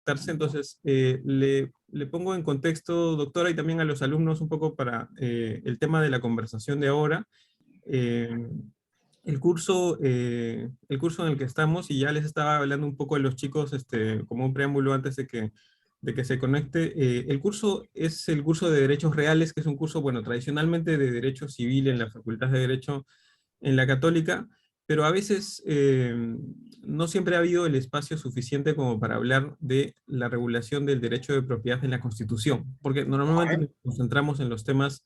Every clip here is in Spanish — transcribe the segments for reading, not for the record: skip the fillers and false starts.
conectarse. Entonces, le pongo en contexto, doctora, y también a los alumnos un poco para el tema de la conversación de ahora. Eh, el curso en el que estamos, y ya les estaba hablando un poco a los chicos, como un preámbulo antes de que se conecte, el curso es el curso de Derechos Reales, que es un curso, bueno, tradicionalmente de Derecho Civil en la Facultad de Derecho en la Católica, pero a veces no siempre ha habido el espacio suficiente como para hablar de la regulación del derecho de propiedad en la Constitución, porque normalmente nos concentramos en los temas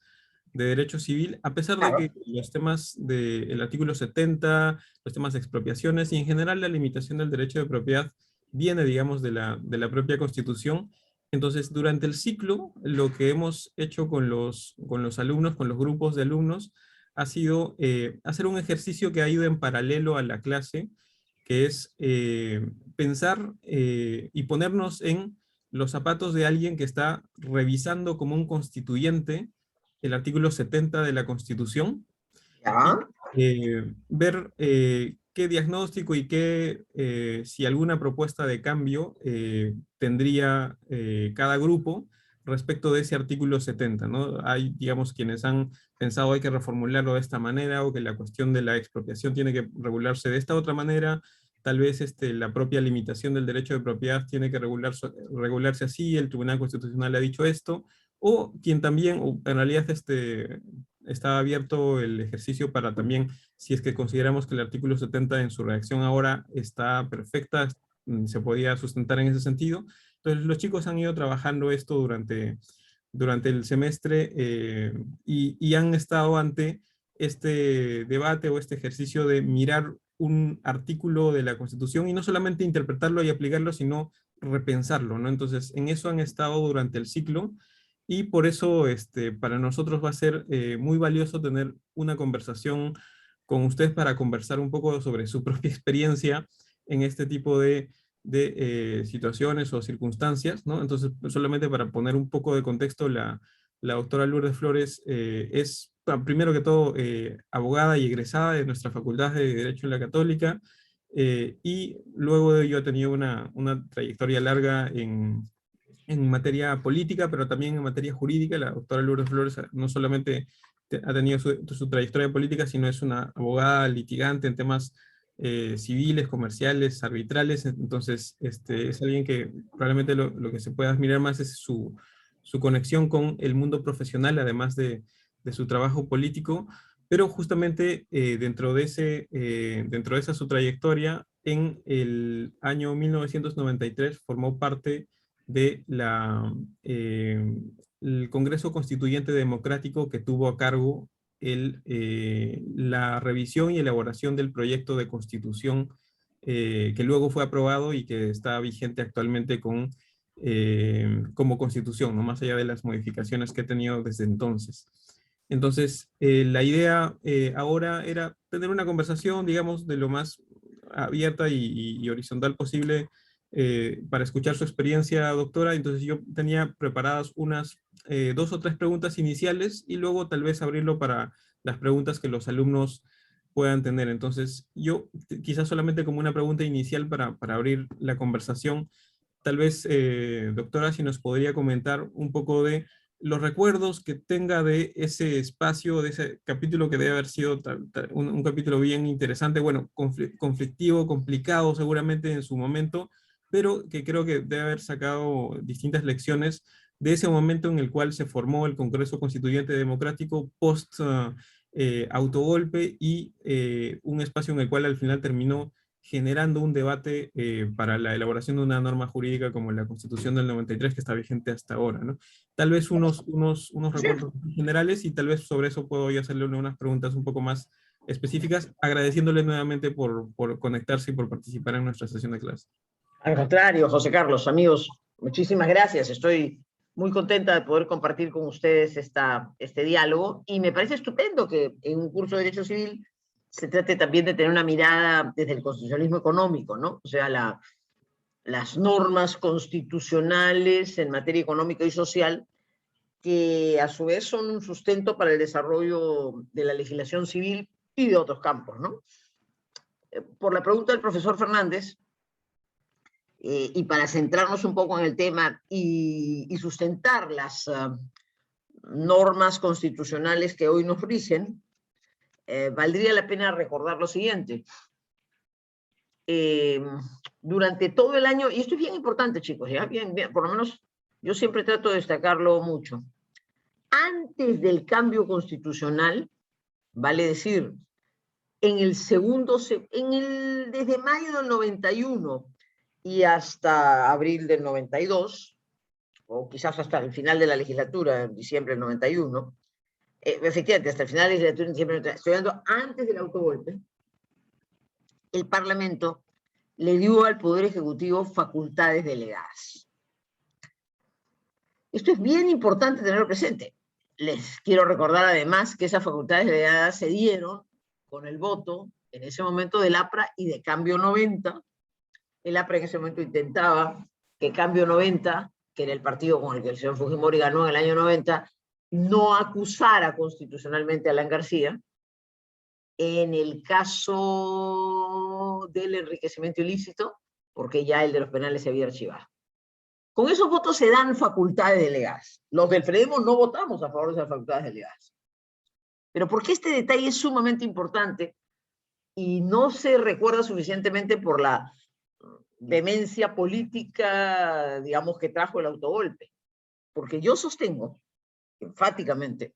de derecho civil, a pesar de Claro. que los temas del artículo 70, los temas de expropiaciones y en general la limitación del derecho de propiedad viene, digamos, de la propia Constitución. Entonces, durante el ciclo, lo que hemos hecho con los alumnos, con los grupos de alumnos, ha sido hacer un ejercicio que ha ido en paralelo a la clase, que es pensar y ponernos en los zapatos de alguien que está revisando como un constituyente el artículo 70 de la Constitución y Ya. ver qué diagnóstico y qué, si alguna propuesta de cambio tendría cada grupo respecto de ese artículo 70, ¿no? Hay, digamos, quienes han pensado hay que reformularlo de esta manera o que la cuestión de la expropiación tiene que regularse de esta otra manera, tal vez la propia limitación del derecho de propiedad tiene que regularse así, el Tribunal Constitucional ha dicho esto, o quien también, o en realidad está abierto el ejercicio para también, si es que consideramos que el artículo 70 en su redacción ahora está perfecta, se podía sustentar en ese sentido. Entonces los chicos han ido trabajando esto durante el semestre y han estado ante este debate o este ejercicio de mirar un artículo de la Constitución y no solamente interpretarlo y aplicarlo, sino repensarlo, ¿no? Entonces, en eso han estado durante el ciclo y por eso para nosotros va a ser muy valioso tener una conversación con ustedes para conversar un poco sobre su propia experiencia en este tipo de situaciones o circunstancias, ¿no? Entonces, solamente para poner un poco de contexto, la doctora Lourdes Flores es, primero que todo, abogada y egresada de nuestra Facultad de Derecho en la Católica, y luego de ello ha tenido una trayectoria larga en materia política, pero también en materia jurídica. La doctora Lourdes Flores no solamente ha tenido su trayectoria política, sino es una abogada litigante en temas civiles, comerciales, arbitrales. Entonces, es alguien que probablemente lo que se puede admirar más es su conexión con el mundo profesional, además de su trabajo político, pero justamente dentro de esa su trayectoria, en el año 1993 formó parte de el Congreso Constituyente Democrático que tuvo a cargo la revisión y elaboración del proyecto de constitución que luego fue aprobado y que está vigente actualmente como constitución, ¿no? Más allá de las modificaciones que ha tenido desde entonces. Entonces, la idea ahora era tener una conversación, digamos, de lo más abierta y horizontal posible para escuchar su experiencia, doctora. Entonces yo tenía preparadas unas 2 o 3 preguntas iniciales y luego tal vez abrirlo para las preguntas que los alumnos puedan tener. Entonces yo quizás solamente como una pregunta inicial para abrir la conversación, tal vez, doctora, si nos podría comentar un poco de los recuerdos que tenga de ese espacio, de ese capítulo que debe haber sido un capítulo bien interesante, bueno, conflictivo, complicado seguramente en su momento, pero que creo que debe haber sacado distintas lecciones de ese momento en el cual se formó el Congreso Constituyente Democrático post autogolpe y un espacio en el cual al final terminó generando un debate para la elaboración de una norma jurídica como la Constitución del 93 que está vigente hasta ahora, ¿no? Tal vez unos Sí. recuerdos generales y tal vez sobre eso puedo yo hacerle unas preguntas un poco más específicas, agradeciéndole nuevamente por conectarse y por participar en nuestra sesión de clase. Al contrario, José Carlos, amigos, muchísimas gracias. Estoy muy contenta de poder compartir con ustedes este diálogo y me parece estupendo que en un curso de Derecho Civil se trate también de tener una mirada desde el constitucionalismo económico, ¿no? O sea, las normas constitucionales en materia económica y social que a su vez son un sustento para el desarrollo de la legislación civil y de otros campos, ¿no? Por la pregunta del profesor Fernández, y para centrarnos un poco en el tema y sustentar las normas constitucionales que hoy nos rigen, valdría la pena recordar lo siguiente. Durante todo el año, y esto es bien importante, chicos, ¿ya? Bien, por lo menos yo siempre trato de destacarlo mucho. Antes del cambio constitucional, vale decir, desde mayo del 91 y hasta abril del 92, o quizás hasta el final de la legislatura, en diciembre del 91, efectivamente, hasta el final de la legislatura, en diciembre del 91, estoy hablando antes del autogolpe, el Parlamento le dio al Poder Ejecutivo facultades delegadas. Esto es bien importante tenerlo presente. Les quiero recordar además que esas facultades delegadas se dieron con el voto, en ese momento, del APRA y de Cambio 90. El APRA en ese momento intentaba que Cambio 90, que era el partido con el que el señor Fujimori ganó en el año 90, no acusara constitucionalmente a Alan García en el caso del enriquecimiento ilícito, porque ya el de los penales se había archivado. Con esos votos se dan facultades delegadas. Los del Fredemo no votamos a favor de esas facultades delegadas. Pero ¿por qué este detalle es sumamente importante y no se recuerda suficientemente por la vehemencia política, digamos, que trajo el autogolpe? Porque yo sostengo, enfáticamente,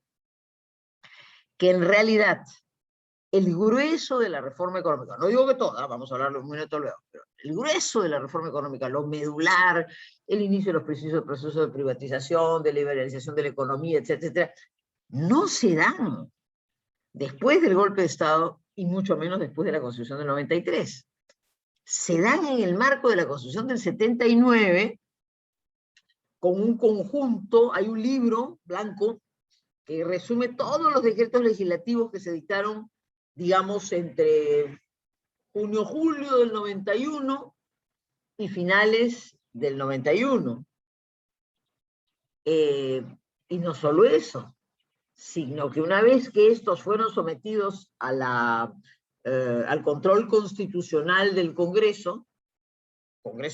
que en realidad el grueso de la reforma económica, no digo que toda, vamos a hablarlo un minuto luego, pero el grueso de la reforma económica, lo medular, el inicio de los procesos de privatización, de liberalización de la economía, etcétera, no se dan después del golpe de Estado y mucho menos después de la Constitución del 93. Se dan en el marco de la Constitución del 79, con un conjunto, hay un libro blanco que resume todos los decretos legislativos que se dictaron, digamos, entre junio-julio del 91 y finales del 91. Y no solo eso, sino que una vez que estos fueron sometidos a al control constitucional del Congreso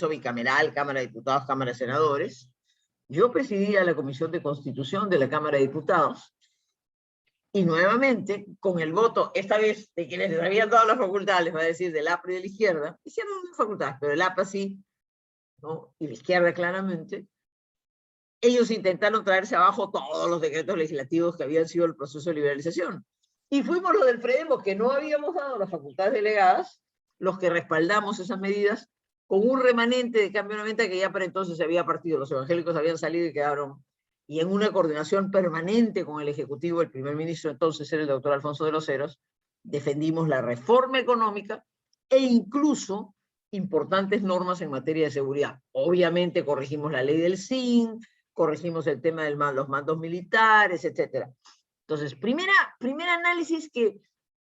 bicameral, Cámara de Diputados, Cámara de Senadores, yo presidía la Comisión de Constitución de la Cámara de Diputados, y nuevamente, con el voto, esta vez de quienes les habían dado las facultades, va a decir, del APRA y de la izquierda, hicieron facultades, pero el APRA sí, ¿no? Y la izquierda claramente, ellos intentaron traerse abajo todos los decretos legislativos que habían sido el proceso de liberalización. Y fuimos los del Fredemo, que no habíamos dado las facultades delegadas, los que respaldamos esas medidas, con un remanente de Cambio 90 que ya para entonces se había partido, los evangélicos habían salido y quedaron, y en una coordinación permanente con el Ejecutivo, el primer ministro entonces era el doctor Alfonso de los Heros, defendimos la reforma económica e incluso importantes normas en materia de seguridad. Obviamente corregimos la ley del SIN, corregimos el tema de los mandos militares, etc. Entonces, primer análisis que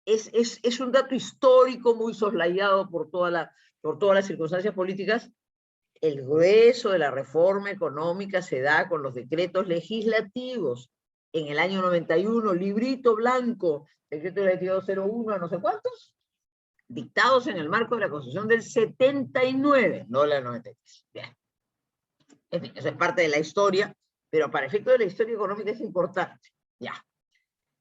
es un dato histórico muy soslayado por todas las circunstancias políticas. El grueso de la reforma económica se da con los decretos legislativos. En el año 91, librito blanco, decreto legislativo 01 a no sé cuántos, dictados en el marco de la Constitución del 79, no la del 93. Bien. En fin, eso es parte de la historia, pero para efecto de la historia económica es importante. Ya.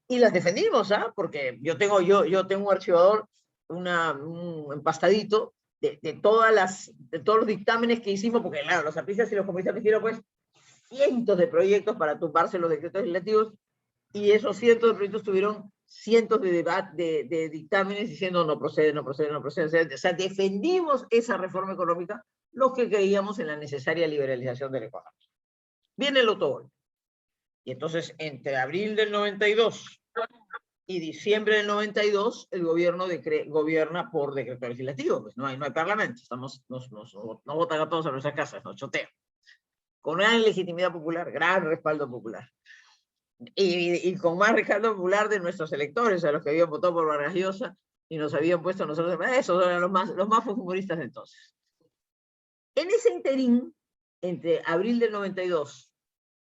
Y las defendimos, ¿ah? Porque yo tengo un archivador, un empastadito, de todos los dictámenes que hicimos, porque claro, los artistas y los comisarios hicieron pues cientos de proyectos para tumbarse los decretos legislativos, y esos cientos de proyectos tuvieron cientos de dictámenes diciendo no procede, no procede, no procede. O sea, defendimos esa reforma económica los que creíamos en la necesaria liberalización de la economía. Viene el autogolpe. Y entonces, entre abril del 92 y diciembre del 92, el gobierno gobierna por decreto legislativo, pues no hay parlamento, nos votan a todos a nuestras casas, nos chotean. Con gran legitimidad popular, gran respaldo popular. Y con más respaldo popular de nuestros electores, a los que habían votado por Vargas Llosa y nos habían puesto a nosotros, esos eran los más fujimoristas de entonces. En ese interín, entre abril del 92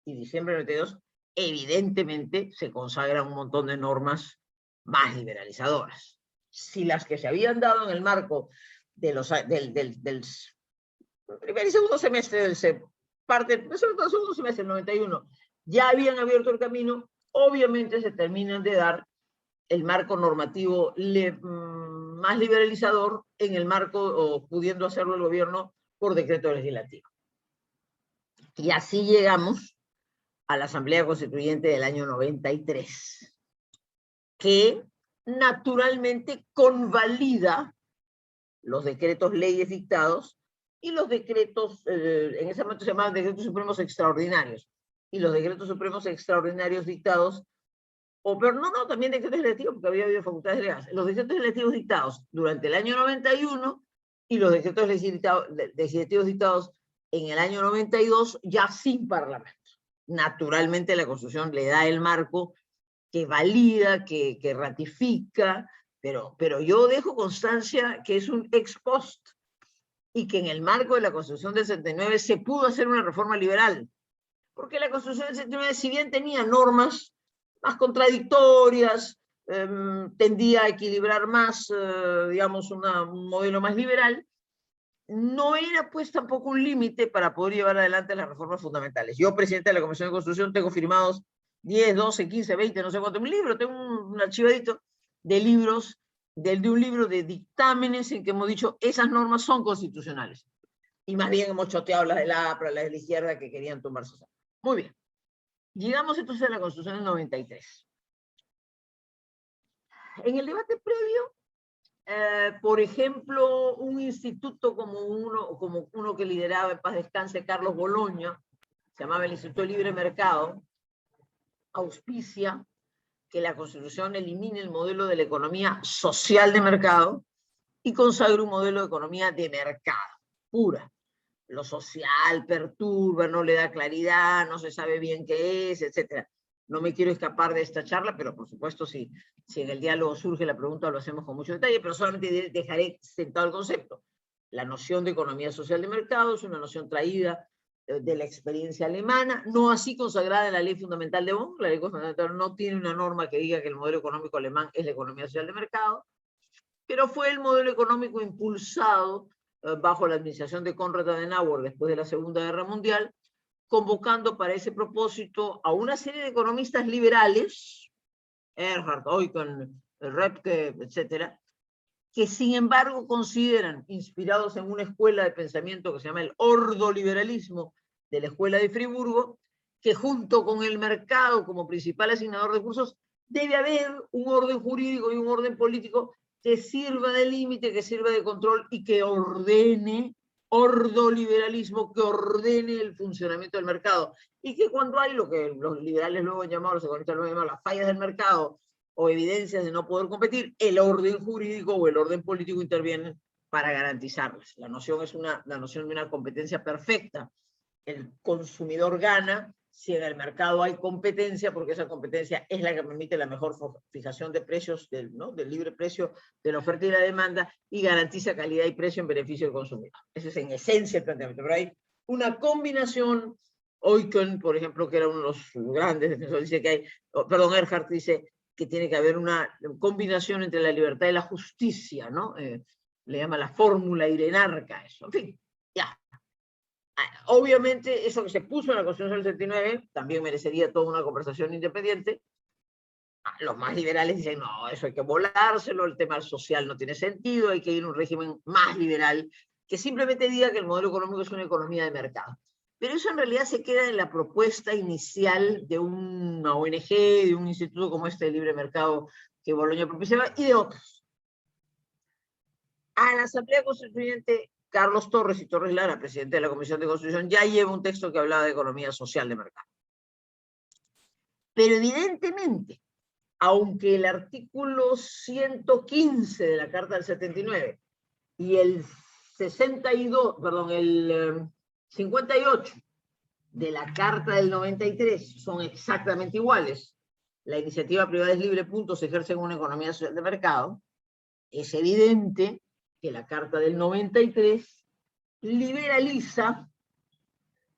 y diciembre del 92, evidentemente se consagran un montón de normas más liberalizadoras. Si las que se habían dado en el marco de primer y segundo semestre del CEP, sobre todo el segundo semestre del 91, ya habían abierto el camino, obviamente se terminan de dar el marco normativo más liberalizador en el marco, o pudiendo hacerlo el gobierno por decreto legislativo. Y así llegamos a la Asamblea Constituyente del año 93, que naturalmente convalida los decretos leyes dictados y los decretos, en ese momento se llamaban decretos supremos extraordinarios, y los decretos supremos extraordinarios dictados, pero no, también decretos legislativos, porque había habido facultades delegadas, los decretos legislativos dictados durante el año 91 y los decretos legislativos dictados en el año 92 ya sin parlamento. Naturalmente la Constitución le da el marco que valida, que ratifica, pero yo dejo constancia que es un ex post y que en el marco de la Constitución del 79 se pudo hacer una reforma liberal, porque la Constitución del 79, si bien tenía normas más contradictorias, tendía a equilibrar más, digamos, un modelo más liberal, no era pues tampoco un límite para poder llevar adelante las reformas fundamentales. Yo, presidente de la Comisión de Constitución, tengo firmados 10, 12, 15, 20, no sé cuántos libros, tengo un archivadito de libros, de un libro de dictámenes en que hemos dicho esas normas son constitucionales. Y más bien hemos choteado las de la APRA, las de la izquierda que querían tomarse. Muy bien. Llegamos entonces a la Constitución del 93. En el debate previo, por ejemplo, un instituto como uno que lideraba, en paz descanse, Carlos Boloña, se llamaba el Instituto de Libre Mercado, auspicia que la Constitución elimine el modelo de la economía social de mercado y consagre un modelo de economía de mercado, pura. Lo social perturba, no le da claridad, no se sabe bien qué es, etc. No me quiero escapar de esta charla, pero por supuesto si en el diálogo surge la pregunta lo hacemos con mucho detalle, pero solamente dejaré sentado el concepto. La noción de economía social de mercado es una noción traída de la experiencia alemana, no así consagrada en la Ley Fundamental de Bonn. La Ley Fundamental no tiene una norma que diga que el modelo económico alemán es la economía social de mercado, pero fue el modelo económico impulsado bajo la administración de Konrad Adenauer después de la Segunda Guerra Mundial, convocando para ese propósito a una serie de economistas liberales, Erhard, Eucken, Repke, etc., que sin embargo consideran, inspirados en una escuela de pensamiento que se llama el ordoliberalismo de la Escuela de Friburgo, que junto con el mercado como principal asignador de recursos, debe haber un orden jurídico y un orden político que sirva de límite, que sirva de control y que ordene, ordoliberalismo, que ordene el funcionamiento del mercado. Y que cuando hay lo que los liberales luego han llamado, los economistas luego han llamado las fallas del mercado o evidencias de no poder competir, el orden jurídico o el orden político intervienen para garantizarlas. La noción es la noción de una competencia perfecta. El consumidor gana si en el mercado hay competencia, porque esa competencia es la que permite la mejor fijación de precios, del libre precio de la oferta y la demanda, y garantiza calidad y precio en beneficio del consumidor. Ese es en esencia el planteamiento. Pero hay una combinación. Eucken, por ejemplo, que era uno de los grandes defensores, dice que hay, perdón, Erhard dice que tiene que haber una combinación entre la libertad y la justicia, ¿no? Le llama la fórmula irenarca eso. En fin, ya. Obviamente, eso que se puso en la Constitución del 79 también merecería toda una conversación independiente. Los más liberales dicen, no, eso hay que volárselo, el tema social no tiene sentido, hay que ir a un régimen más liberal que simplemente diga que el modelo económico es una economía de mercado. Pero eso en realidad se queda en la propuesta inicial de una ONG, de un instituto como este de libre mercado que Boloña propiciaba, y de otros. A la Asamblea Constituyente, Carlos Torres y Torres Lara, presidente de la Comisión de Constitución, ya lleva un texto que hablaba de economía social de mercado. Pero evidentemente, aunque el artículo 115 de la Carta del 79 y el 58 de la Carta del 93 son exactamente iguales, la iniciativa privada es libre, punto, se ejerce en una economía social de mercado, es evidente que la Carta del 93 liberaliza,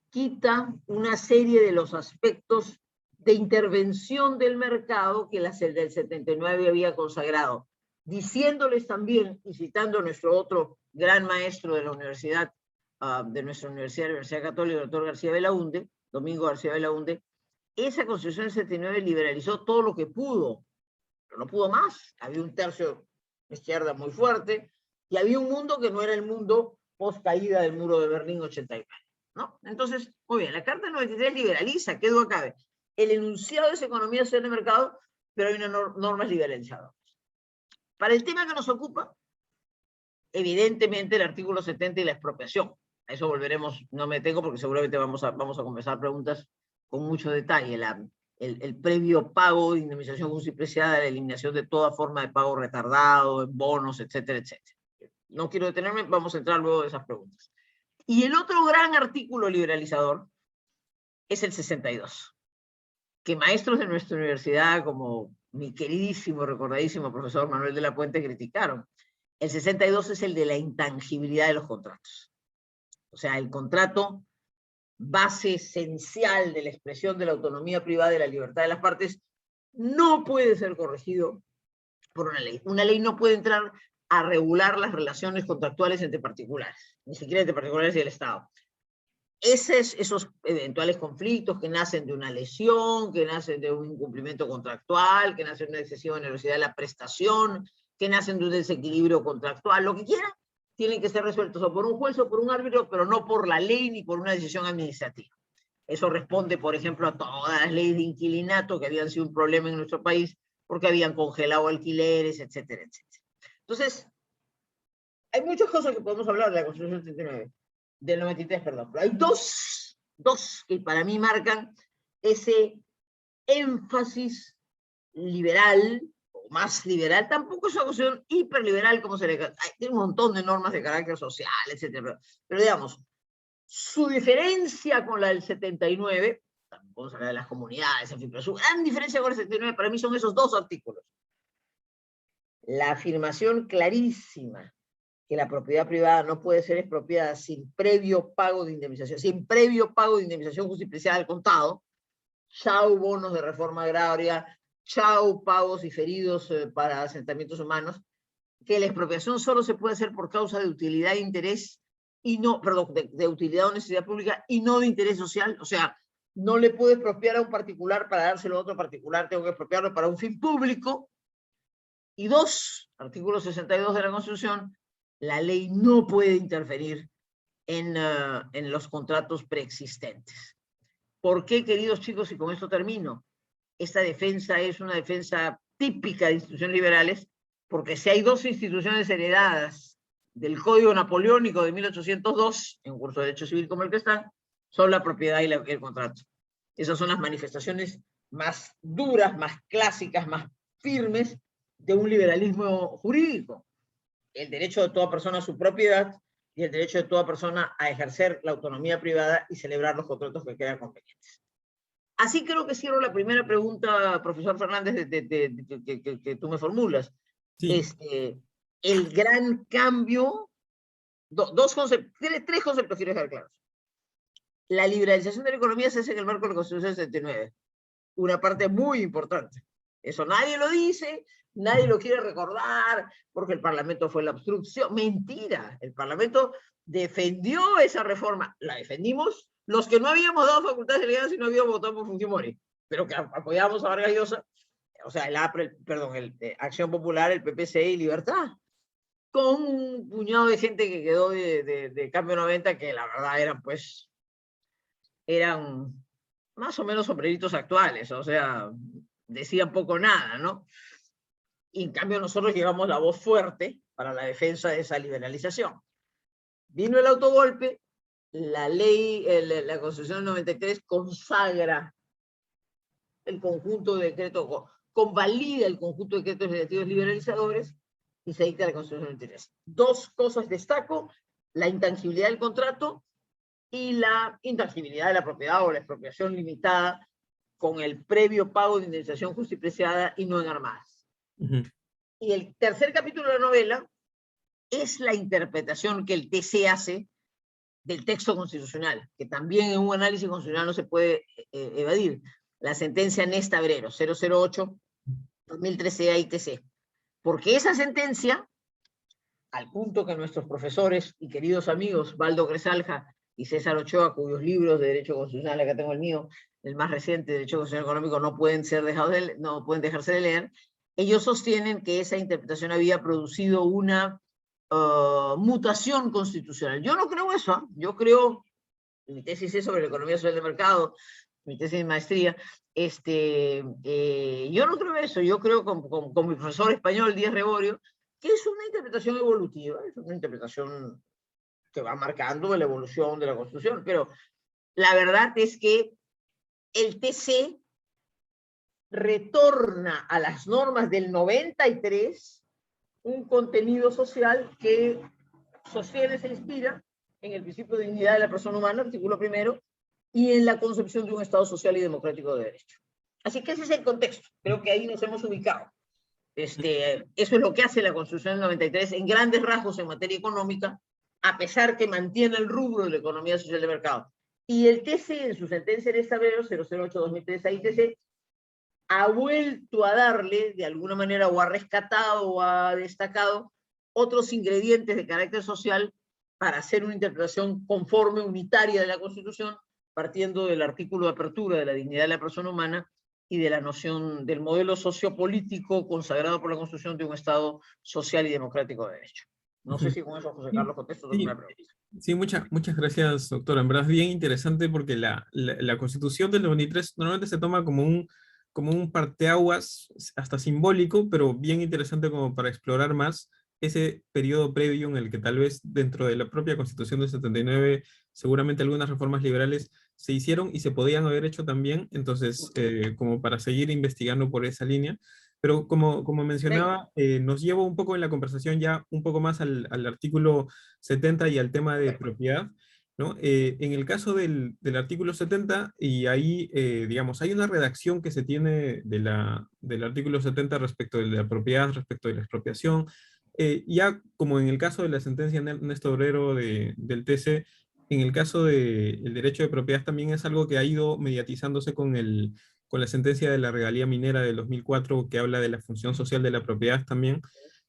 quita una serie de los aspectos de intervención del mercado que la del 79 había consagrado, diciéndoles también, y citando a nuestro otro gran maestro de la universidad, de nuestra universidad, la Universidad Católica, el doctor García Belaúnde, Domingo García Belaúnde, esa Constitución del 79 liberalizó todo lo que pudo, pero no pudo más. Había un tercio de izquierda muy fuerte, y había un mundo que no era el mundo post caída del muro de Berlín 89, ¿no? Entonces, muy bien, la Carta del 93 liberaliza, qué duda cabe. El enunciado es economía social de mercado, pero hay unas normas liberalizadoras. Para el tema que nos ocupa, evidentemente el artículo 70 y la expropiación. A eso volveremos, no me detengo porque seguramente vamos a conversar preguntas con mucho detalle. El previo pago de indemnización justa y preciada, la eliminación de toda forma de pago retardado, en bonos, etcétera, etcétera. No quiero detenerme, vamos a entrar luego de esas preguntas. Y el otro gran artículo liberalizador es el 62, que maestros de nuestra universidad, como mi queridísimo, recordadísimo profesor Manuel de la Puente, criticaron. El 62 es el de la intangibilidad de los contratos. O sea, el contrato, base esencial de la expresión de la autonomía privada y la libertad de las partes, no puede ser corregido por una ley. Una ley no puede entrar a regular las relaciones contractuales entre particulares, ni siquiera entre particulares y el Estado. Esos eventuales conflictos que nacen de una lesión, que nacen de un incumplimiento contractual, que nacen de una excesiva onerosidad de la prestación, que nacen de un desequilibrio contractual, lo que quieran, tienen que ser resueltos o por un juez o por un árbitro, pero no por la ley ni por una decisión administrativa. Eso responde, por ejemplo, a todas las leyes de inquilinato que habían sido un problema en nuestro país porque habían congelado alquileres, etcétera, etcétera. Entonces, hay muchas cosas que podemos hablar de la Constitución del 93, perdón, pero hay dos que para mí marcan ese énfasis liberal, o más liberal, tampoco es una cuestión hiperliberal como se le... Hay un montón de normas de carácter social, etcétera, pero digamos, su diferencia con la del 79, vamos a hablar de las comunidades, en fin, pero su gran diferencia con el 79 para mí son esos dos artículos. La afirmación clarísima que la propiedad privada no puede ser expropiada sin previo pago de indemnización, justa y preciada al contado, chau bonos de reforma agraria, chau pagos diferidos para asentamientos humanos, que la expropiación solo se puede hacer por causa de utilidad e interés, y no, perdón, de utilidad o necesidad pública y no de interés social. O sea, no le puedo expropiar a un particular para dárselo a otro particular, tengo que expropiarlo para un fin público. Y dos, artículo 62 de la Constitución, la ley no puede interferir en los contratos preexistentes. ¿Por qué, queridos chicos? Y con esto termino. Esta defensa es una defensa típica de instituciones liberales, porque si hay dos instituciones heredadas del Código Napoleónico de 1802, en un curso de Derecho Civil como el que están, son la propiedad y el contrato. Esas son las manifestaciones más duras, más clásicas, más firmes de un liberalismo jurídico. El derecho de toda persona a su propiedad y el derecho de toda persona a ejercer la autonomía privada y celebrar los contratos que crean convenientes. Así creo que cierro la primera pregunta, profesor Fernández, que tú me formulas. Sí. El gran cambio, tres conceptos quiero dejar claros. La liberalización de la economía se hace en el marco de la Constitución del 79. Una parte muy importante. Eso nadie lo dice, nadie lo quiere recordar, porque el Parlamento fue la obstrucción. Mentira, el Parlamento defendió esa reforma. La defendimos los que no habíamos dado facultades delegadas y no habíamos votado por Fujimori, pero que apoyábamos a Vargas Llosa, o sea, Acción Popular, el PPC y Libertad, con un puñado de gente que quedó de Cambio 90, que la verdad eran más o menos sombreritos actuales, o sea, decían poco o nada, ¿no? Y en cambio nosotros llevamos la voz fuerte para la defensa de esa liberalización. Vino el autogolpe, la ley, la Constitución del 93 consagra el conjunto de decretos, convalida el conjunto de decretos legislativos liberalizadores y se dicta la Constitución del 93. Dos cosas destaco: la intangibilidad del contrato y la intangibilidad de la propiedad o la expropiación limitada con el previo pago de indemnización justa y preciada y no en armadas. Y el tercer capítulo de la novela es la interpretación que el TC hace del texto constitucional, que también en un análisis constitucional no se puede evadir. La sentencia Nesta Abrero, 008, 2013 ITC. Porque esa sentencia al punto que nuestros profesores y queridos amigos, Baldo Cresalja y César Ochoa, cuyos libros de Derecho Constitucional, acá tengo el mío, el más reciente, Derecho Constitucional Económico, no pueden dejarse de leer, ellos sostienen que esa interpretación había producido una mutación constitucional. Yo no creo eso, ¿eh? Yo creo, mi tesis es sobre la economía social de mercado, mi tesis de maestría, yo no creo eso, yo creo con mi profesor español, Díaz Reborio, que es una interpretación evolutiva, es una interpretación que va marcando la evolución de la Constitución, pero la verdad es que el TC retorna a las normas del 93 un contenido social que sostiene, se inspira en el principio de dignidad de la persona humana, artículo primero, y en la concepción de un Estado social y democrático de derecho. Así que ese es el contexto, creo que ahí nos hemos ubicado. Eso es lo que hace la Constitución del 93 en grandes rasgos en materia económica, a pesar que mantiene el rubro de la economía social de mercado. Y el TC, en su sentencia de febrero 008-2003 a ITC, ha vuelto a darle, de alguna manera, o ha rescatado o ha destacado otros ingredientes de carácter social para hacer una interpretación conforme, unitaria de la Constitución, partiendo del artículo de apertura de la dignidad de la persona humana y de la noción del modelo sociopolítico consagrado por la Constitución de un Estado social y democrático de derecho. No sé si con eso, José Carlos, contesto alguna pregunta. Sí, muchas gracias, doctora. En verdad es bien interesante porque la Constitución del 93 normalmente se toma como un parteaguas hasta simbólico, pero bien interesante como para explorar más ese periodo previo en el que tal vez dentro de la propia Constitución del 79 seguramente algunas reformas liberales se hicieron y se podían haber hecho también, entonces como para seguir investigando por esa línea. Pero como mencionaba, nos llevo un poco en la conversación ya un poco más al artículo 70 y al tema de propiedad, ¿no? En el caso del artículo 70, y ahí, digamos, hay una redacción que se tiene del artículo 70 respecto de la propiedad, respecto de la expropiación, ya como en el caso de la sentencia Néstor Obrero del TC, en el caso del derecho de propiedad también es algo que ha ido mediatizándose con la sentencia de la regalía minera del 2004, que habla de la función social de la propiedad también,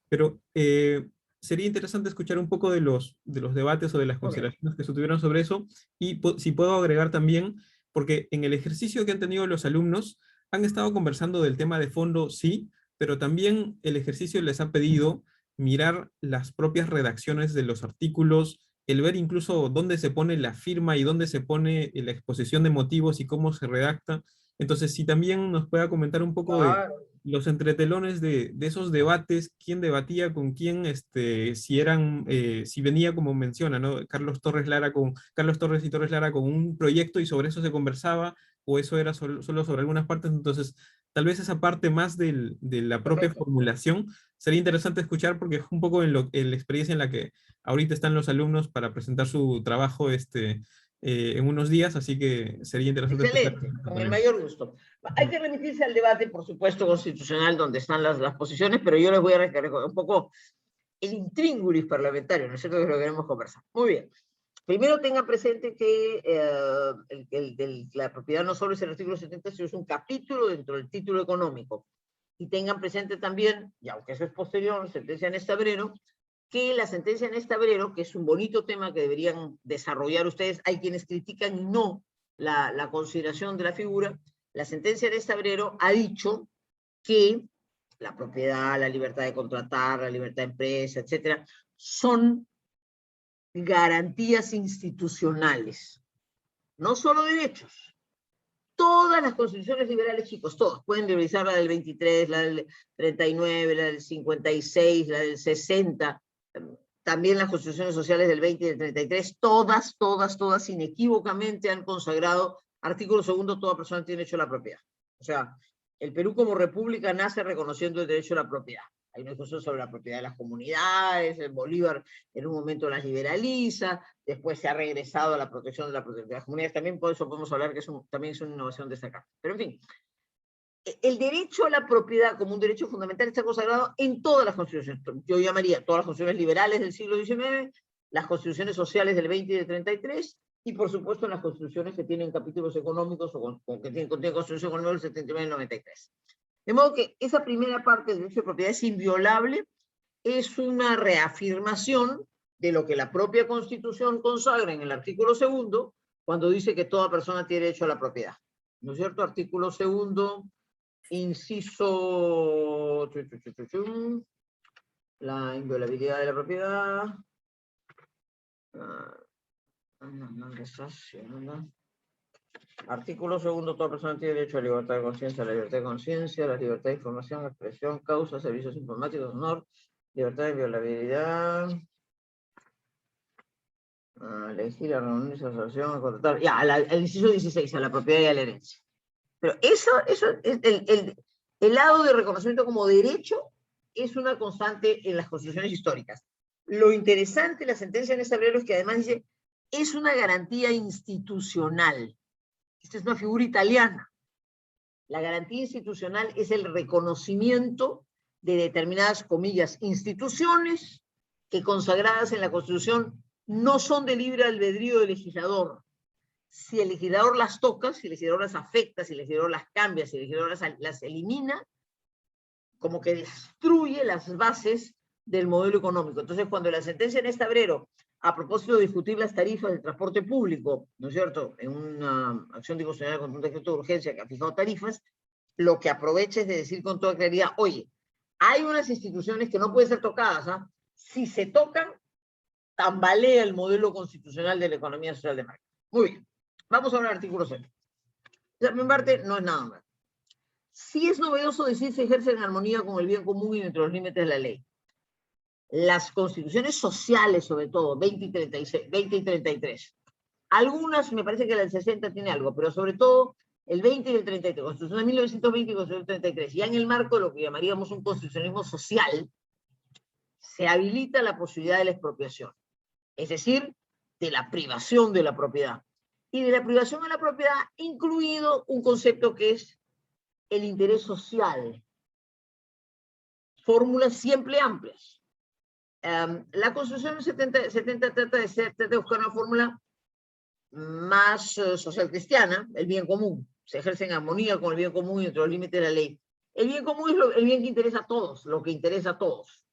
pero sería interesante escuchar un poco de los debates o de las consideraciones que se tuvieron sobre eso, y si puedo agregar también, porque en el ejercicio que han tenido los alumnos, han estado conversando del tema de fondo, sí, pero también el ejercicio les ha pedido mirar las propias redacciones de los artículos, el ver incluso dónde se pone la firma y dónde se pone la exposición de motivos y cómo se redacta. Entonces, si también nos pueda comentar un poco de los entretelones de esos debates, quién debatía con quién, si venía como menciona, ¿no? Carlos Torres y Torres Lara con un proyecto y sobre eso se conversaba, o eso era solo sobre algunas partes. Entonces, tal vez esa parte más de la propia formulación sería interesante escuchar, porque es un poco en la experiencia en la que ahorita están los alumnos para presentar su trabajo en unos días, así que sería interesante escuchar. Excelente, con el mayor gusto. Hay que remitirse al debate, por supuesto, constitucional, donde están las posiciones, pero yo les voy a recordar un poco el intríngulis parlamentario, ¿no es cierto?, que es lo que queremos conversar. Muy bien. Primero tengan presente que la propiedad no solo es el artículo 70, sino es un capítulo dentro del título económico. Y tengan presente también, y aunque eso es posterior, sentencia Néstor Obrero, que la sentencia Néstor Obrero, que es un bonito tema que deberían desarrollar ustedes, hay quienes critican y no la consideración de la figura, la sentencia Néstor Obrero ha dicho que la propiedad, la libertad de contratar, la libertad de empresa, etcétera, son garantías institucionales, no solo derechos. Todas las constituciones liberales, chicos, todas, pueden liberalizar la del 23, la del 39, la del 56, la del 60, también las constituciones sociales del 20 y del 33, todas inequívocamente han consagrado, artículo segundo, toda persona tiene derecho a la propiedad. O sea, el Perú como república nace reconociendo el derecho a la propiedad. Hay una discusión sobre la propiedad de las comunidades, el Bolívar en un momento las liberaliza, después se ha regresado a la protección de las comunidades, también por eso podemos hablar que también es una innovación destacada. Pero en fin, el derecho a la propiedad como un derecho fundamental está consagrado en todas las constituciones. Yo llamaría todas las constituciones liberales del siglo XIX, las constituciones sociales del 20 y del 33, y por supuesto en las constituciones que tienen capítulos económicos o que tienen constitución económica del 79 y el 93. De modo que esa primera parte del derecho de propiedad es inviolable es una reafirmación de lo que la propia Constitución consagra en el artículo 2, cuando dice que toda persona tiene derecho a la propiedad. ¿No es cierto? Artículo 2, inciso... La inviolabilidad de la propiedad. Artículo 2, toda persona tiene derecho a la libertad de conciencia, la libertad de conciencia, la libertad de información, expresión, causa, servicios informáticos, honor, libertad de inviolabilidad, elegir, la reunión, asociación, a contratar. Ya, el inciso 16, a la propiedad y a la herencia. Pero eso es el lado de reconocimiento como derecho es una constante en las constituciones históricas. Lo interesante de la sentencia en este tablero es que además dice, es una garantía institucional. Esta es una figura italiana. La garantía institucional es el reconocimiento de determinadas, comillas, instituciones que consagradas en la Constitución no son de libre albedrío del legislador. Si el legislador las toca, si el legislador las afecta, si el legislador las cambia, si el legislador las elimina, como que destruye las bases del modelo económico. Entonces, cuando la sentencia en este tablero, a propósito de discutir las tarifas del transporte público, ¿no es cierto?, en una acción de constitucional con un decreto de urgencia que ha fijado tarifas, lo que aprovecha es de decir con toda claridad, oye, hay unas instituciones que no pueden ser tocadas, ¿ah? Si se tocan, tambalea el modelo constitucional de la economía social de mercado. Muy bien, vamos a ver el artículo 6. En parte, no es nada más. Sí es novedoso decir se ejerce en armonía con el bien común y dentro de los límites de la ley. Las constituciones sociales, sobre todo, 20 y 33. Algunas, me parece que la del 60 tiene algo, pero sobre todo el 20 y el 33. Constitución de 1920 y Constitución del 33. Ya en el marco de lo que llamaríamos un constitucionalismo social, se habilita la posibilidad de la expropiación. Es decir, de la privación de la propiedad. Y de la privación de la propiedad, incluido un concepto que es el interés social. Fórmulas siempre amplias. La Constitución del 70 trata de buscar una fórmula más social cristiana, el bien común. Se ejerce en armonía con el bien común y dentro de los límites de la ley. El bien común es el bien que interesa a todos, lo que interesa a todos.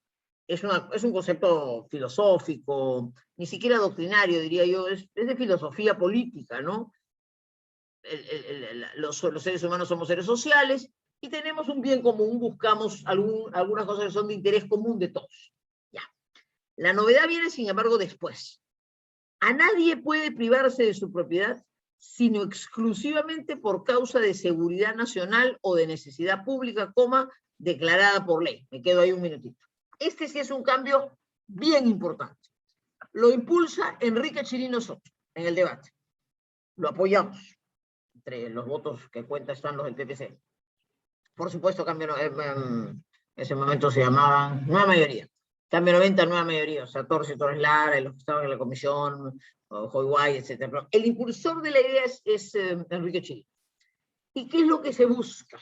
Es un concepto filosófico, ni siquiera doctrinario, diría yo, es de filosofía política, ¿no? Los seres humanos somos seres sociales y tenemos un bien común, buscamos algunas cosas que son de interés común de todos. Ya. La novedad viene, sin embargo, después. A nadie puede privarse de su propiedad, sino exclusivamente por causa de seguridad nacional o de necesidad pública, declarada por ley. Me quedo ahí un minutito. Este sí es un cambio bien importante. Lo impulsa Enrique Chirino Soto en el debate. Lo apoyamos. Entre los votos que cuenta están los del PPC. Por supuesto, en ese momento se llamaban Nueva Mayoría. Cambio 90, Nueva Mayoría. O sea, Torres Lara, y los que estaban en la comisión, Joy etc. Pero el impulsor de la idea es Enrique Chirino. ¿Y qué es lo que se busca?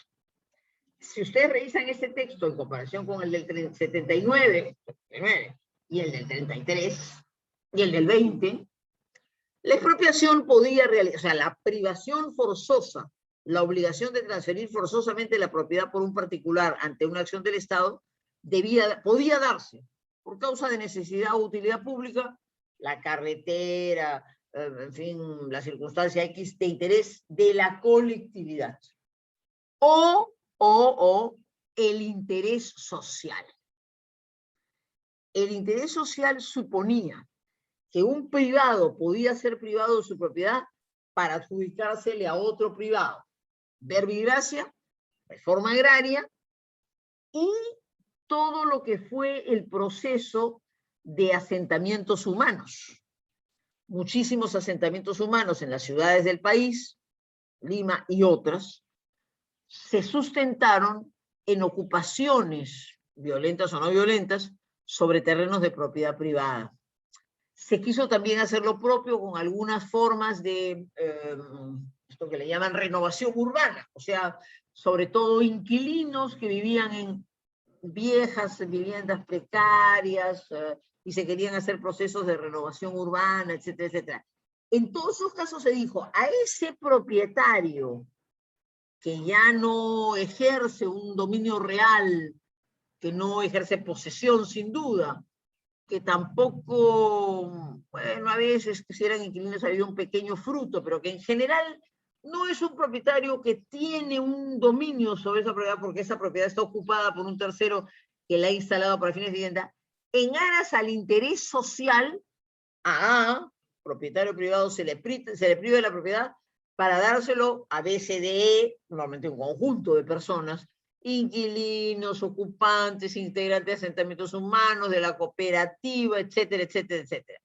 Si ustedes revisan este texto en comparación con el del 79 y el del 33 y el del 20, la expropiación podía realizar, o sea, la privación forzosa, la obligación de transferir forzosamente la propiedad por un particular ante una acción del Estado, podía darse por causa de necesidad o utilidad pública, la carretera, en fin, la circunstancia X de interés de la colectividad. O el interés social. El interés social suponía que un privado podía ser privado de su propiedad para adjudicársele a otro privado. Verbi y gracia, reforma agraria y todo lo que fue el proceso de asentamientos humanos. Muchísimos asentamientos humanos en las ciudades del país, Lima y otras, se sustentaron en ocupaciones, violentas o no violentas, sobre terrenos de propiedad privada. Se quiso también hacer lo propio con algunas formas de esto que le llaman renovación urbana, o sea, sobre todo inquilinos que vivían en viejas viviendas precarias y se querían hacer procesos de renovación urbana, etcétera, etcétera. En todos esos casos se dijo, a ese propietario que ya no ejerce un dominio real que no ejerce posesión sin duda, que tampoco, bueno, a veces si eran inquilinos había un pequeño fruto, pero que en general no es un propietario que tiene un dominio sobre esa propiedad porque esa propiedad está ocupada por un tercero que la ha instalado para fines de vivienda, en aras al interés social, a propietario privado se le priva de la propiedad para dárselo a BCDE, normalmente un conjunto de personas, inquilinos, ocupantes, integrantes de asentamientos humanos, de la cooperativa, etcétera, etcétera, etcétera.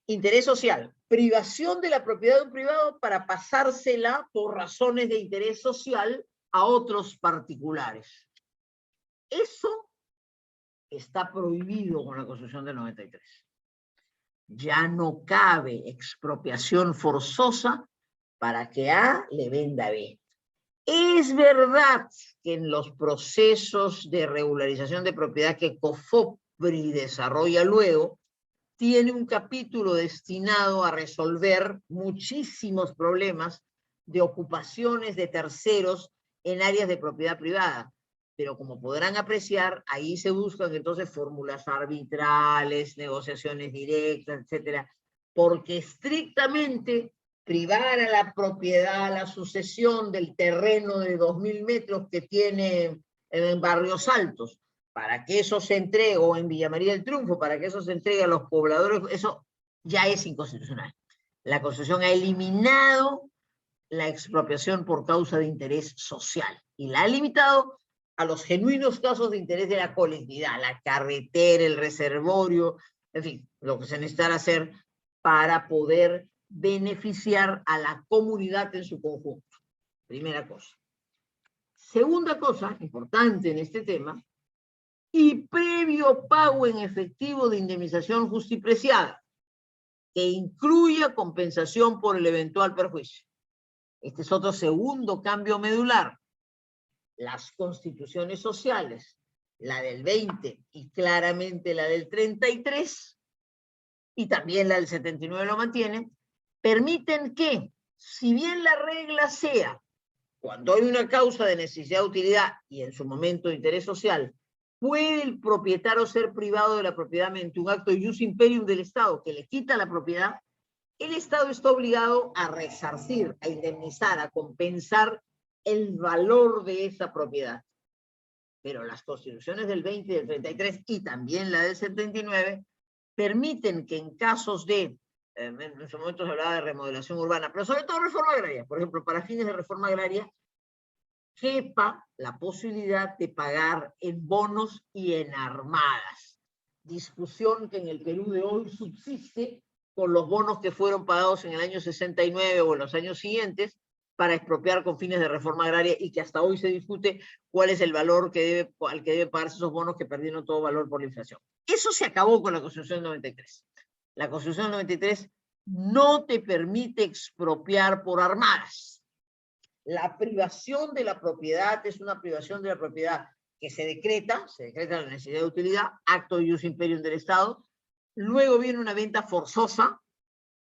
Interés social, privación de la propiedad de un privado para pasársela por razones de interés social a otros particulares. Eso está prohibido con la Constitución del 93. Ya no cabe expropiación forzosa para que A le venda a B. Es verdad que en los procesos de regularización de propiedad que COFOPRI desarrolla luego, tiene un capítulo destinado a resolver muchísimos problemas de ocupaciones de terceros en áreas de propiedad privada. Pero como podrán apreciar, ahí se buscan entonces fórmulas arbitrales, negociaciones directas, etcétera, porque estrictamente privar a la propiedad, a la sucesión del terreno de 2.000 metros que tiene en Barrios Altos, para que eso se entregue, o en Villa María del Triunfo, para que eso se entregue a los pobladores, eso ya es inconstitucional. La Constitución ha eliminado la expropiación por causa de interés social y la ha limitado a los genuinos casos de interés de la colectividad, la carretera, el reservorio, en fin, lo que se necesita hacer para poder beneficiar a la comunidad en su conjunto. Primera cosa. Segunda cosa importante en este tema, y previo pago en efectivo de indemnización justipreciada, que incluya compensación por el eventual perjuicio. Este es otro segundo cambio medular. Las constituciones sociales, la del 20 y claramente la del 33, y también la del 79 lo mantiene, permiten que, si bien la regla sea, cuando hay una causa de necesidad de utilidad y en su momento de interés social, puede el propietario ser privado de la propiedad mediante un acto de ius imperium del Estado que le quita la propiedad, el Estado está obligado a resarcir, a indemnizar, a compensar el valor de esa propiedad. Pero las constituciones del 20 y del 33 y también la del 79 permiten que en casos de, en su momento se hablaba de remodelación urbana, pero sobre todo reforma agraria, por ejemplo, para fines de reforma agraria, quepa la posibilidad de pagar en bonos y en armadas. Discusión que en el Perú de hoy subsiste con los bonos que fueron pagados en el año 69 o en los años siguientes para expropiar con fines de reforma agraria y que hasta hoy se discute cuál es el valor al que debe pagarse esos bonos que perdieron todo valor por la inflación. Eso se acabó con la Constitución del 93. La Constitución del 93 no te permite expropiar por armadas. La privación de la propiedad es una privación de la propiedad que se decreta la necesidad de utilidad, acto de ius imperium del Estado, luego viene una venta forzosa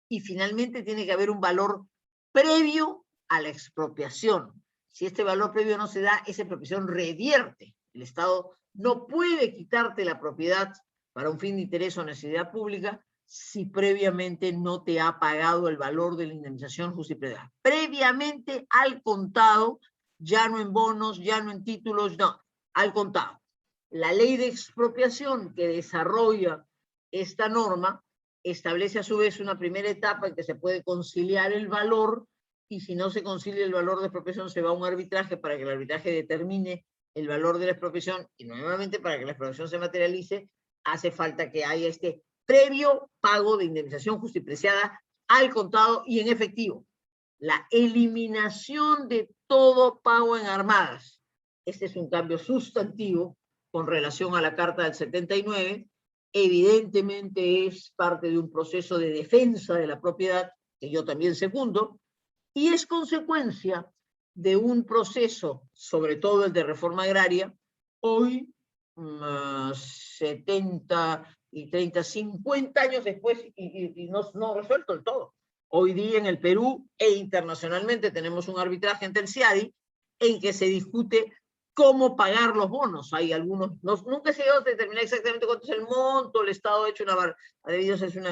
y finalmente tiene que haber un valor previo a la expropiación. Si este valor previo no se da, esa expropiación revierte. El Estado no puede quitarte la propiedad para un fin de interés o necesidad pública si previamente no te ha pagado el valor de la indemnización justipreciada. Previamente al contado, ya no en bonos, ya no en títulos, no, al contado. La ley de expropiación que desarrolla esta norma establece a su vez una primera etapa en que se puede conciliar el valor y si no se concilia el valor de expropiación se va a un arbitraje para que el arbitraje determine el valor de la expropiación y nuevamente para que la expropiación se materialice hace falta que haya este previo pago de indemnización justipreciada al contado y en efectivo. La eliminación de todo pago en armadas. Este es un cambio sustantivo con relación a la Carta del 79. Evidentemente es parte de un proceso de defensa de la propiedad, que yo también secundo, y es consecuencia de un proceso, sobre todo el de reforma agraria, hoy 70 y 30, 50 años después y no resuelto del todo. Hoy día en el Perú e internacionalmente tenemos un arbitraje ante el CIADI en que se discute cómo pagar los bonos. Hay algunos, nunca se llegó a determinar exactamente cuánto es el monto, el Estado ha hecho ha debido hacerse un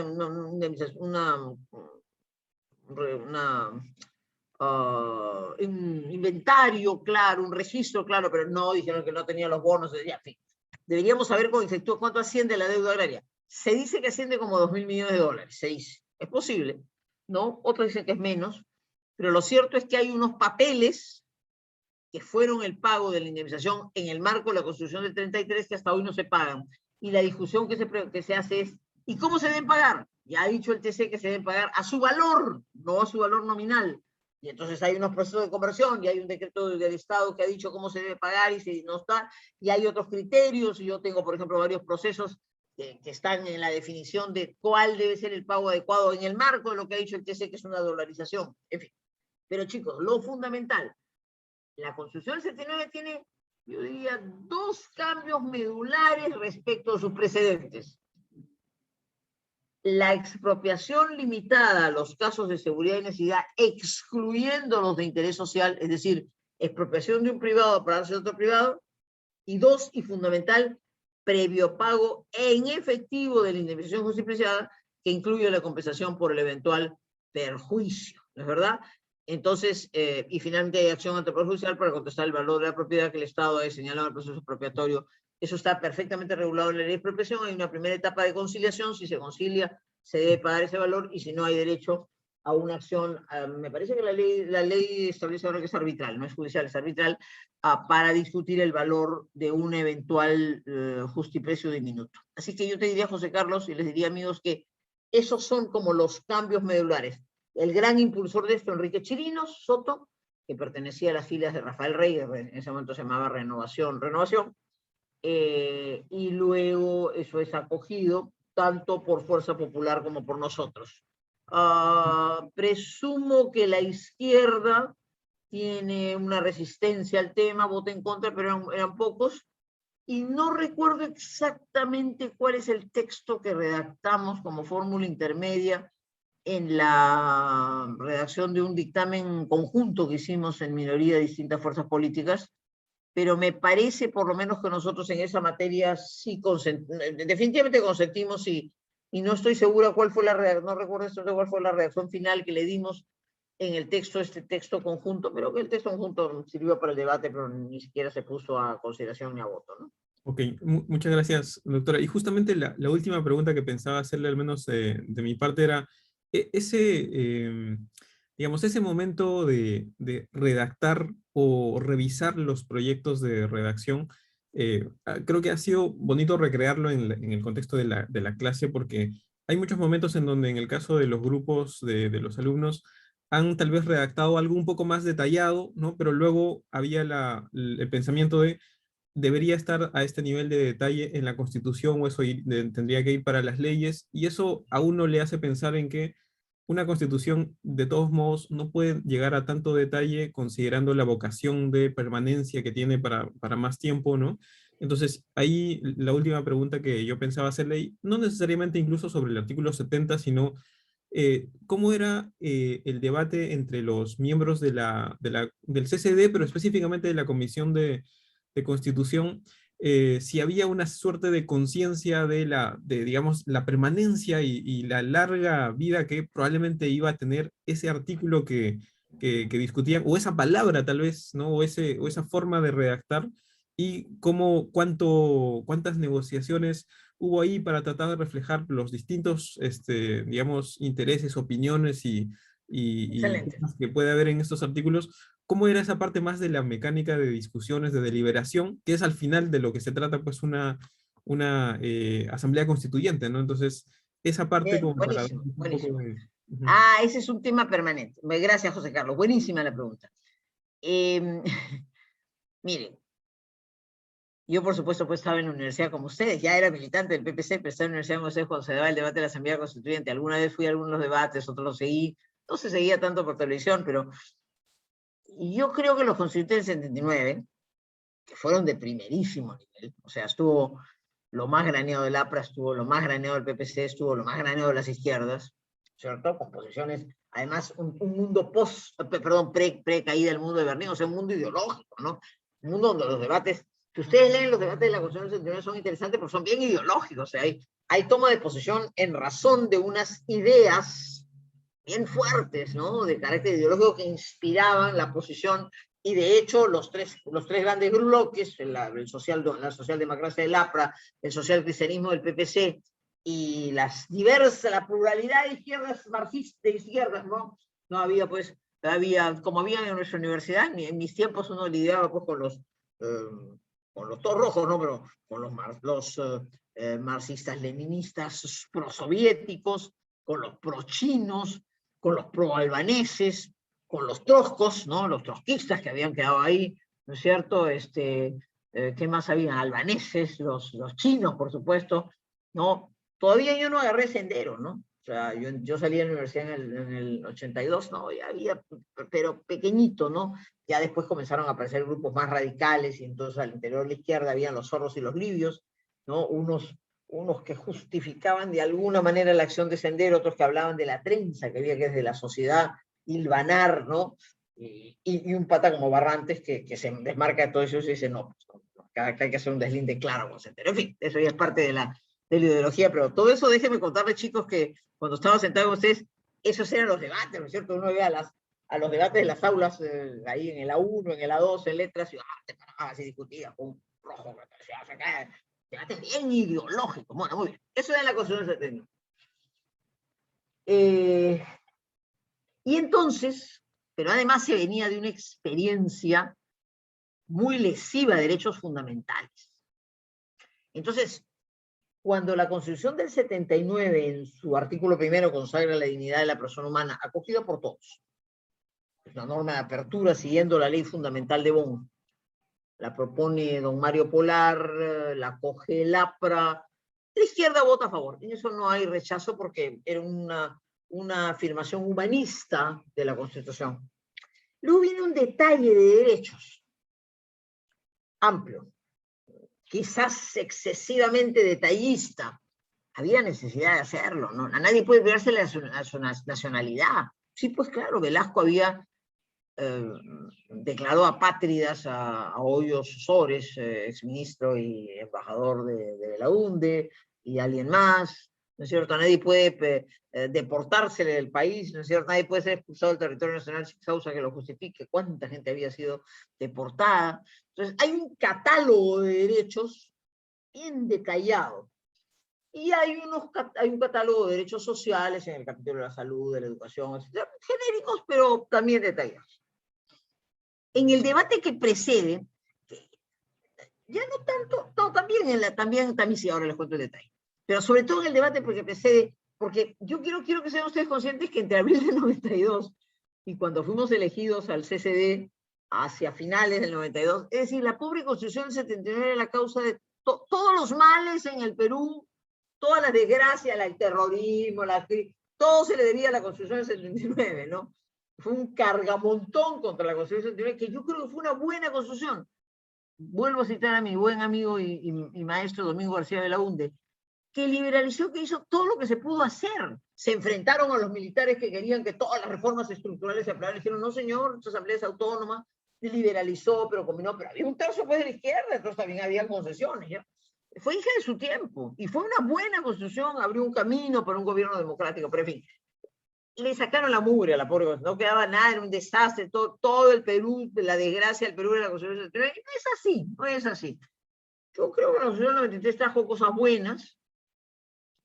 inventario claro, un registro claro, pero no dijeron que no tenían los bonos, ya, en fin. Deberíamos saber con exactitud cuánto asciende la deuda agraria. Se dice que asciende como 2.000 millones de dólares, se dice. Es posible, ¿no? Otros dicen que es menos, pero lo cierto es que hay unos papeles que fueron el pago de la indemnización en el marco de la Constitución del 33 que hasta hoy no se pagan. Y la discusión que se hace es, ¿y cómo se deben pagar? Ya ha dicho el TC que se deben pagar a su valor, no a su valor nominal. Y entonces hay unos procesos de conversión y hay un decreto del Estado que ha dicho cómo se debe pagar y si no está, y hay otros criterios. Y yo tengo, por ejemplo, varios procesos que están en la definición de cuál debe ser el pago adecuado en el marco de lo que ha dicho el TC, que es una dolarización. En fin. Pero chicos, lo fundamental, la Constitución del 79 tiene, yo diría, dos cambios medulares respecto a sus precedentes. La expropiación limitada a los casos de seguridad y necesidad, excluyendo los de interés social, es decir, expropiación de un privado para darse a otro privado. Y dos, y fundamental, previo pago en efectivo de la indemnización justificada, que incluye la compensación por el eventual perjuicio, ¿no es verdad? Entonces, y finalmente hay acción anteperjudicial para contestar el valor de la propiedad que el Estado ha señalado en el proceso expropiatorio. Eso está perfectamente regulado en la ley de expropiación. Hay una primera etapa de conciliación. Si se concilia, se debe pagar ese valor, y si no, hay derecho a una acción. Me parece que la ley establece ahora que es arbitral, no es judicial, es arbitral, para discutir el valor de un eventual justiprecio diminuto. Así que yo te diría, José Carlos, y les diría, amigos, que esos son como los cambios medulares. El gran impulsor de esto, Enrique Chirinos Soto, que pertenecía a las filas de Rafael Rey, en ese momento se llamaba Renovación, y luego eso es acogido tanto por Fuerza Popular como por nosotros. Presumo que la izquierda tiene una resistencia al tema, vota en contra, pero eran pocos, y no recuerdo exactamente cuál es el texto que redactamos como fórmula intermedia en la redacción de un dictamen conjunto que hicimos en minoría de distintas fuerzas políticas, pero me parece por lo menos que nosotros en esa materia sí definitivamente consentimos, y no estoy segura cuál fue la redacción, no recuerdo cuál fue la redacción final que le dimos en el texto, este texto conjunto, pero que el texto conjunto sirvió para el debate, pero ni siquiera se puso a consideración ni a voto, ¿no? Ok, muchas gracias, doctora. Y justamente la última pregunta que pensaba hacerle, al menos de mi parte, era digamos, ese momento de redactar o revisar los proyectos de redacción. Creo que ha sido bonito recrearlo en el contexto de la clase, porque hay muchos momentos en donde, en el caso de los grupos de los alumnos, han tal vez redactado algo un poco más detallado, ¿no? Pero luego había el pensamiento de debería estar a este nivel de detalle en la Constitución, o eso tendría que ir para las leyes, y eso a uno le hace pensar en que una Constitución de todos modos no puede llegar a tanto detalle considerando la vocación de permanencia que tiene para más tiempo, ¿no? Entonces, ahí la última pregunta que yo pensaba hacerle, no necesariamente incluso sobre el artículo 70, sino cómo era el debate entre los miembros del CCD, pero específicamente de la Comisión de Constitución, si había una suerte de conciencia digamos, la permanencia y la larga vida que probablemente iba a tener ese artículo que discutían, o esa palabra tal vez, ¿no? O esa forma de redactar, y cuántas negociaciones hubo ahí para tratar de reflejar los distintos, digamos, intereses, opiniones y Excelente. temas que puede haber en estos artículos. ¿Cómo era esa parte más de la mecánica de discusiones, de deliberación, que es al final de lo que se trata, pues, una asamblea constituyente, ¿no? Entonces, esa parte Bien, como para dar buenísimo, un poco buenísimo. de... Ujú. Ese es un tema permanente. Gracias, José Carlos. Buenísima la pregunta. Miren, yo por supuesto pues estaba en la universidad como ustedes, ya era militante del PPC, pero estaba en la universidad como ustedes cuando se daba el debate de la Asamblea Constituyente. Alguna vez fui a algunos debates, otros los seguí, no se seguía tanto por televisión, pero yo creo que los constituyentes del 79, que fueron de primerísimo nivel, o sea, estuvo lo más graneado del APRA, estuvo lo más graneado del PPC, estuvo lo más graneado de las izquierdas, ¿cierto? Con posiciones, además, un mundo pre caída del mundo de Berlín, o sea, un mundo ideológico, ¿no? mundo donde los debates, si ustedes leen los debates de la Constitución del 79 son interesantes porque son bien ideológicos, o sea, hay toma de posición en razón de unas ideas bien fuertes, ¿no? De carácter ideológico que inspiraban la posición, y de hecho los tres grandes bloques, la socialdemocracia del APRA, el socialcristianismo del PPC, y la pluralidad de izquierdas marxistas, de izquierdas, ¿no? No había, pues, como había en nuestra universidad, en mis tiempos uno lidiaba pues con los todos rojos, ¿no? Pero con los marxistas leninistas prosoviéticos, con los pro-chinos, con los pro-albaneses, con los trotskos, ¿no? Los trotskistas que habían quedado ahí, ¿no es cierto? ¿Qué más habían? Albaneses, los chinos, por supuesto, ¿no? Todavía yo no agarré sendero, ¿no? O sea, yo salí de la universidad en el 82, ¿no? Ya había, pero pequeñito, ¿no? Ya después comenzaron a aparecer grupos más radicales, y entonces al interior de la izquierda habían los zorros y los libios, ¿no? Unos que justificaban de alguna manera la acción de Sendero, otros que hablaban de la trenza que había que desde la sociedad hilvanar, ¿no? Y un pata como Barrantes que se desmarca de todo eso y dice, no, que hay que hacer un deslinde claro con Sendero. En fin, eso ya es parte de la ideología, pero todo eso déjenme contarles, chicos, que cuando estaba sentado con ustedes, esos eran los debates, ¿no es cierto? Uno veía a los debates de las aulas, ahí en el A1, en el A2, en letras, y te parabas y discutías con un rojo, debate bien ideológico. Bueno, muy bien. Eso era la Constitución del 79. Y entonces, pero además se venía de una experiencia muy lesiva de derechos fundamentales. Entonces, cuando la Constitución del 79, en su artículo primero, consagra la dignidad de la persona humana, acogida por todos, es una norma de apertura siguiendo la ley fundamental de Bonn, la propone don Mario Polar, la acoge el APRA, la izquierda vota a favor. En eso no hay rechazo porque era una afirmación humanista de la Constitución. Luego viene un detalle de derechos amplio, quizás excesivamente detallista. Había necesidad de hacerlo, ¿no? A nadie puede pegarse la nacionalidad. Sí, pues claro, Velasco había declaró apátridas a Hoyos Sores, exministro y embajador de la UNDE, y alguien más, ¿no es cierto? Nadie puede deportarse del país, ¿no es cierto? Nadie puede ser expulsado del territorio nacional sin causa que lo justifique. ¿Cuánta gente había sido deportada? Entonces, hay un catálogo de derechos bien detallado. Y hay un catálogo de derechos sociales en el capítulo de la salud, de la educación, etc. Genéricos, pero también detallados. En el debate que precede, ya no tanto, no, también sí, ahora les cuento el detalle, pero sobre todo en el debate porque precede, porque yo quiero que sean ustedes conscientes que entre abril del 92 y cuando fuimos elegidos al CCD hacia finales del 92, es decir, la pobre Constitución del 79 era la causa de todos los males en el Perú, todas las desgracias, el terrorismo, todo se le debía a la Constitución del 79, ¿no? Fue un cargamontón contra la Constitución del 79, que yo creo que fue una buena Constitución. Vuelvo a citar a mi buen amigo y maestro Domingo García de la UNDE, que liberalizó, que hizo todo lo que se pudo hacer. Se enfrentaron a los militares que querían que todas las reformas estructurales se aprobaran. Dijeron, no señor, esta asamblea es autónoma, liberalizó, pero combinó, pero había un tercio pues de la izquierda, entonces también había concesiones, ¿ya? Fue hija de su tiempo, y fue una buena constitución, abrió un camino para un gobierno democrático, pero en fin, le sacaron la mugre a la pobre constitución, no quedaba nada, era un desastre, todo el Perú, la desgracia del Perú de la constitución, no es así, no es así. Yo creo que la constitución del 93 trajo cosas buenas,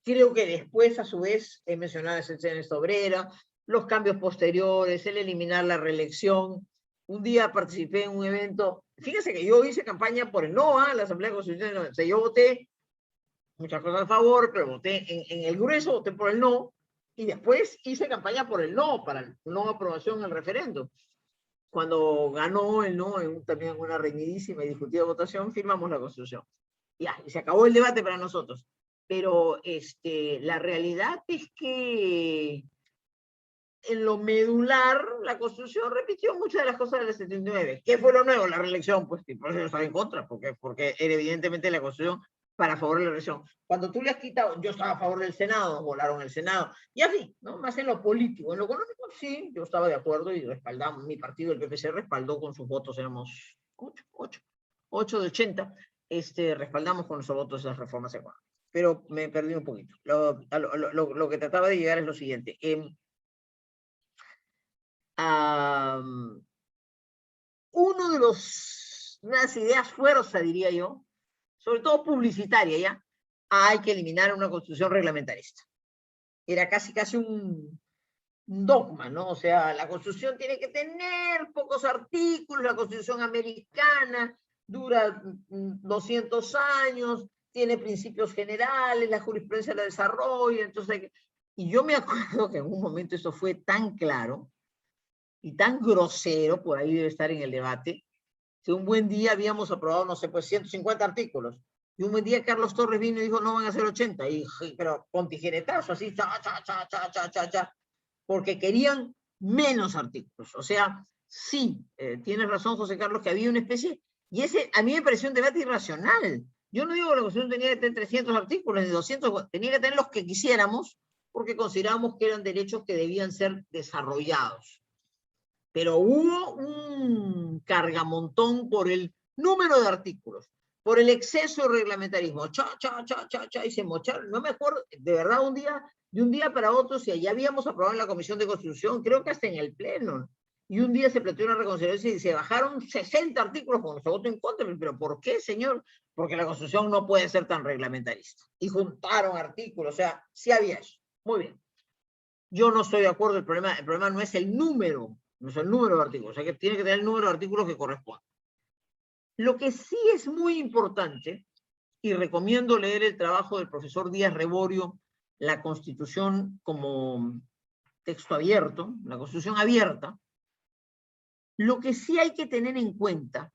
creo que después, a su vez, he mencionado la excepción obrera, los cambios posteriores, el eliminar la reelección. Un día participé en un evento, fíjense que yo hice campaña por el no a la Asamblea Constitucional, o sea, yo voté muchas cosas a favor, pero voté en el grueso, voté por el no, y después hice campaña por el no, para la no aprobación del referéndum. Cuando ganó el no, también en una reñidísima y discutida votación, firmamos la Constitución. Ya, y se acabó el debate para nosotros. Pero la realidad es que en lo medular, la Constitución repitió muchas de las cosas del 79. ¿Qué fue lo nuevo? La reelección, pues, y por eso yo estaba en contra, porque era evidentemente la Constitución para favor de la reelección. Cuando tú le has quitado, yo estaba a favor del Senado, volaron el Senado, y así, ¿no? Más en lo político. En lo económico, sí, yo estaba de acuerdo y respaldamos, mi partido, el PPC, respaldó con sus votos, éramos 8. 8 de 80, respaldamos con nuestros votos esas reformas económicas. Pero me perdí un poquito. Lo que trataba de llegar es lo siguiente. Unas ideas fuerza, diría yo, sobre todo publicitaria, ¿ya? Hay que eliminar una constitución reglamentarista. Era casi un dogma, ¿no? O sea, la Constitución tiene que tener pocos artículos, la Constitución americana dura 200 años, tiene principios generales, la jurisprudencia la desarrolla, entonces... Y yo me acuerdo que en un momento eso fue tan claro y tan grosero, por ahí debe estar en el debate, que un buen día habíamos aprobado, no sé, pues 150 artículos, y un buen día Carlos Torres vino y dijo, no van a ser 80, pero con tijeretazo, así, cha, porque querían menos artículos. O sea, sí, tienes razón, José Carlos, que había una especie, y ese a mí me pareció un debate irracional. Yo no digo que la Constitución tenía que tener 300 artículos, ni 200, tenía que tener los que quisiéramos, porque considerábamos que eran derechos que debían ser desarrollados. Pero hubo un cargamontón por el número de artículos, por el exceso de reglamentarismo, y se mocharon. No me acuerdo, de verdad, de un día para otro, si allá habíamos aprobado en la Comisión de Constitución, creo que hasta en el Pleno, y un día se planteó una reconsideración y se bajaron 60 artículos con nuestro voto en contra. Pero ¿por qué, señor? Porque la Constitución no puede ser tan reglamentarista. Y juntaron artículos, o sea, sí había eso. Muy bien. Yo no estoy de acuerdo, el problema no es el número, no es el número de artículos, o sea que tiene que tener el número de artículos que corresponde. Lo que sí es muy importante, y recomiendo leer el trabajo del profesor Díaz Reborio, La Constitución como texto abierto, la Constitución abierta, lo que sí hay que tener en cuenta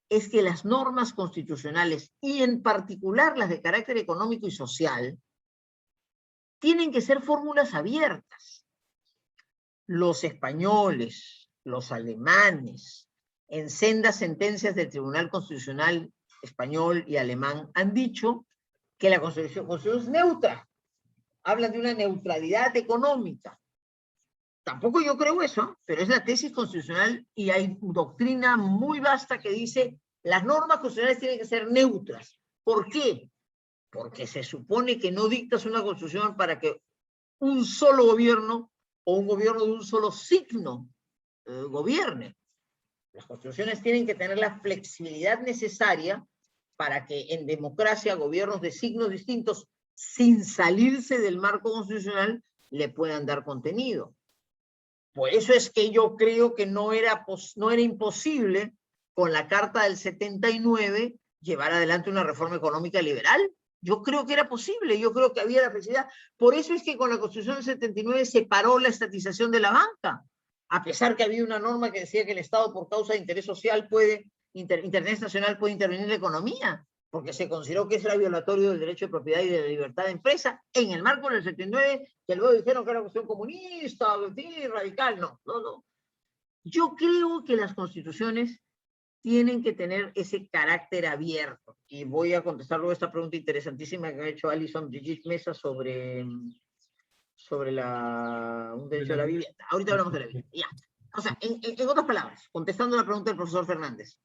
es que las normas constitucionales, y en particular las de carácter económico y social, tienen que ser fórmulas abiertas. Los españoles, los alemanes, en sendas sentencias del Tribunal Constitucional español y alemán, han dicho que la Constitución es neutra. Hablan de una neutralidad económica. Tampoco yo creo eso, pero es la tesis constitucional y hay doctrina muy vasta que dice las normas constitucionales tienen que ser neutras. ¿Por qué? Porque se supone que no dictas una constitución para que un solo gobierno o un gobierno de un solo signo gobierne. Las constituciones tienen que tener la flexibilidad necesaria para que en democracia gobiernos de signos distintos, sin salirse del marco constitucional, le puedan dar contenido. Por eso es que yo creo que no era imposible con la Carta del 79 llevar adelante una reforma económica liberal. Yo creo que era posible, yo creo que había la flexibilidad. Por eso es que con la Constitución del 79 se paró la estatización de la banca, a pesar que había una norma que decía que el Estado, por causa de interés social, interés nacional, puede intervenir en la economía, porque se consideró que eso era violatorio del derecho de propiedad y de la libertad de empresa, en el marco del 79, que luego dijeron que era una cuestión comunista, radical. No. Yo creo que las constituciones tienen que tener ese carácter abierto. Y voy a contestar luego esta pregunta interesantísima que ha hecho Alison Brigitte Mesa sobre un derecho a la vivienda. Ahorita hablamos de la vivienda. Ya. O sea, en otras palabras, contestando la pregunta del profesor Fernández,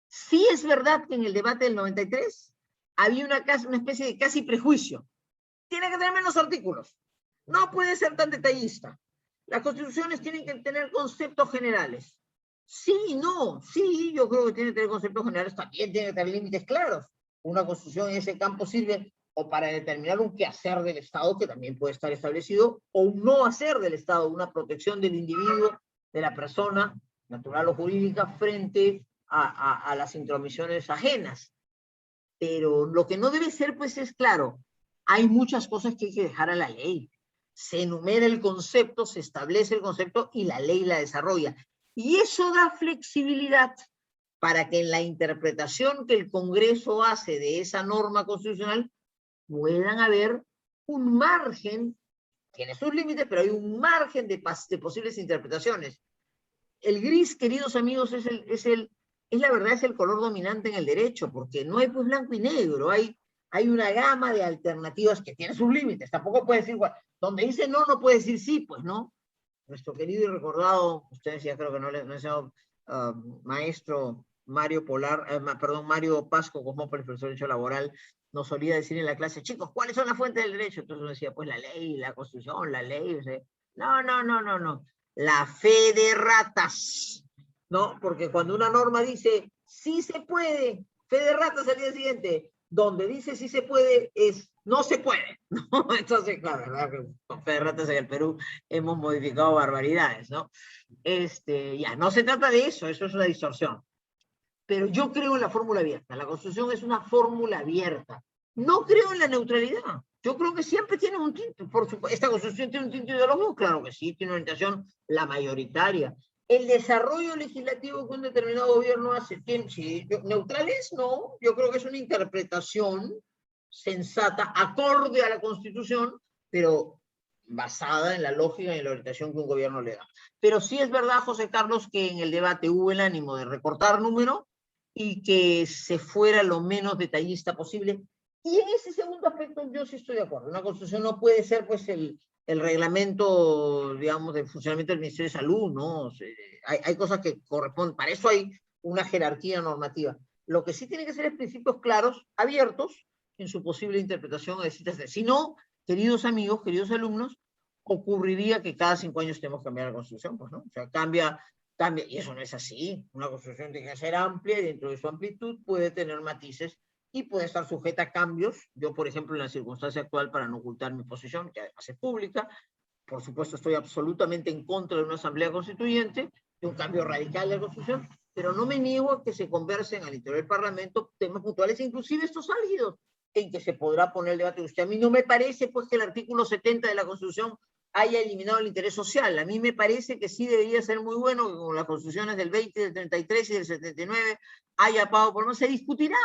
sí es verdad que en el debate del 93 había una especie de casi prejuicio. Tiene que tener menos artículos. No puede ser tan detallista. Las constituciones tienen que tener conceptos generales. Sí, no, sí, yo creo que tiene que tener conceptos generales, también tiene que tener límites claros. Una constitución en ese campo sirve o para determinar un quehacer del Estado, que también puede estar establecido, o un no hacer del Estado, una protección del individuo, de la persona, natural o jurídica, frente a las intromisiones ajenas. Pero lo que no debe ser, pues, es claro, hay muchas cosas que hay que dejar a la ley. Se enumera el concepto, se establece el concepto y la ley la desarrolla. Y eso da flexibilidad para que en la interpretación que el Congreso hace de esa norma constitucional puedan haber un margen, tiene sus límites, pero hay un margen de posibles interpretaciones. El gris, queridos amigos, la verdad, es el color dominante en el derecho, porque no hay pues blanco y negro, hay una gama de alternativas que tiene sus límites. Tampoco puede decir, bueno, donde dice no, no puede decir sí, pues no. Nuestro querido y recordado, ustedes ya creo que no le han enseñado, maestro Mario Pasco, Cosmópolis, profesor de Derecho Laboral, nos solía decir en la clase, chicos, ¿cuáles son las fuentes del derecho? Entonces uno decía, pues la ley, la constitución, la ley. O sea, no. La fe de ratas, ¿no? Porque cuando una norma dice, sí se puede, fe de ratas al día siguiente, donde dice sí se puede es no se puede, ¿no? Entonces, claro, ¿verdad? Con fe de ratas en el Perú hemos modificado barbaridades, ¿no? Ya, no se trata de eso, eso es una distorsión. Pero yo creo en la fórmula abierta. La Constitución es una fórmula abierta. No creo en la neutralidad. Yo creo que siempre tiene un tinte. Por supuesto, esta Constitución tiene un tinte ideológico, claro que sí, tiene una orientación la mayoritaria. El desarrollo legislativo que un determinado gobierno hace, sí, neutrales no, yo creo que es una interpretación sensata, acorde a la Constitución, pero basada en la lógica y en la orientación que un gobierno le da. Pero sí es verdad, José Carlos, que en el debate hubo el ánimo de recortar número y que se fuera lo menos detallista posible. Y en ese segundo aspecto yo sí estoy de acuerdo. Una constitución no puede ser pues el reglamento, digamos, de funcionamiento del Ministerio de Salud, ¿no? O sea, hay cosas que corresponden, para eso hay una jerarquía normativa. Lo que sí tiene que ser es principios claros, abiertos, en su posible interpretación. Si no, queridos amigos, queridos alumnos, ocurriría que cada 5 años tenemos que cambiar la Constitución, pues, ¿no? O sea, cambia, y eso no es así. Una Constitución tiene que ser amplia y dentro de su amplitud puede tener matices y puede estar sujeta a cambios. Yo, por ejemplo, en la circunstancia actual, para no ocultar mi posición, que además es pública, por supuesto estoy absolutamente en contra de una asamblea constituyente, de un cambio radical de la Constitución, pero no me niego a que se conversen al interior del Parlamento temas puntuales, inclusive estos álgidos, en que se podrá poner el debate de usted. A mí no me parece pues que el artículo 70 de la Constitución haya eliminado el interés social. A mí me parece que sí debería ser muy bueno que con las constituciones del 20, del 33 y del 79 haya pago por no. Se discutirá.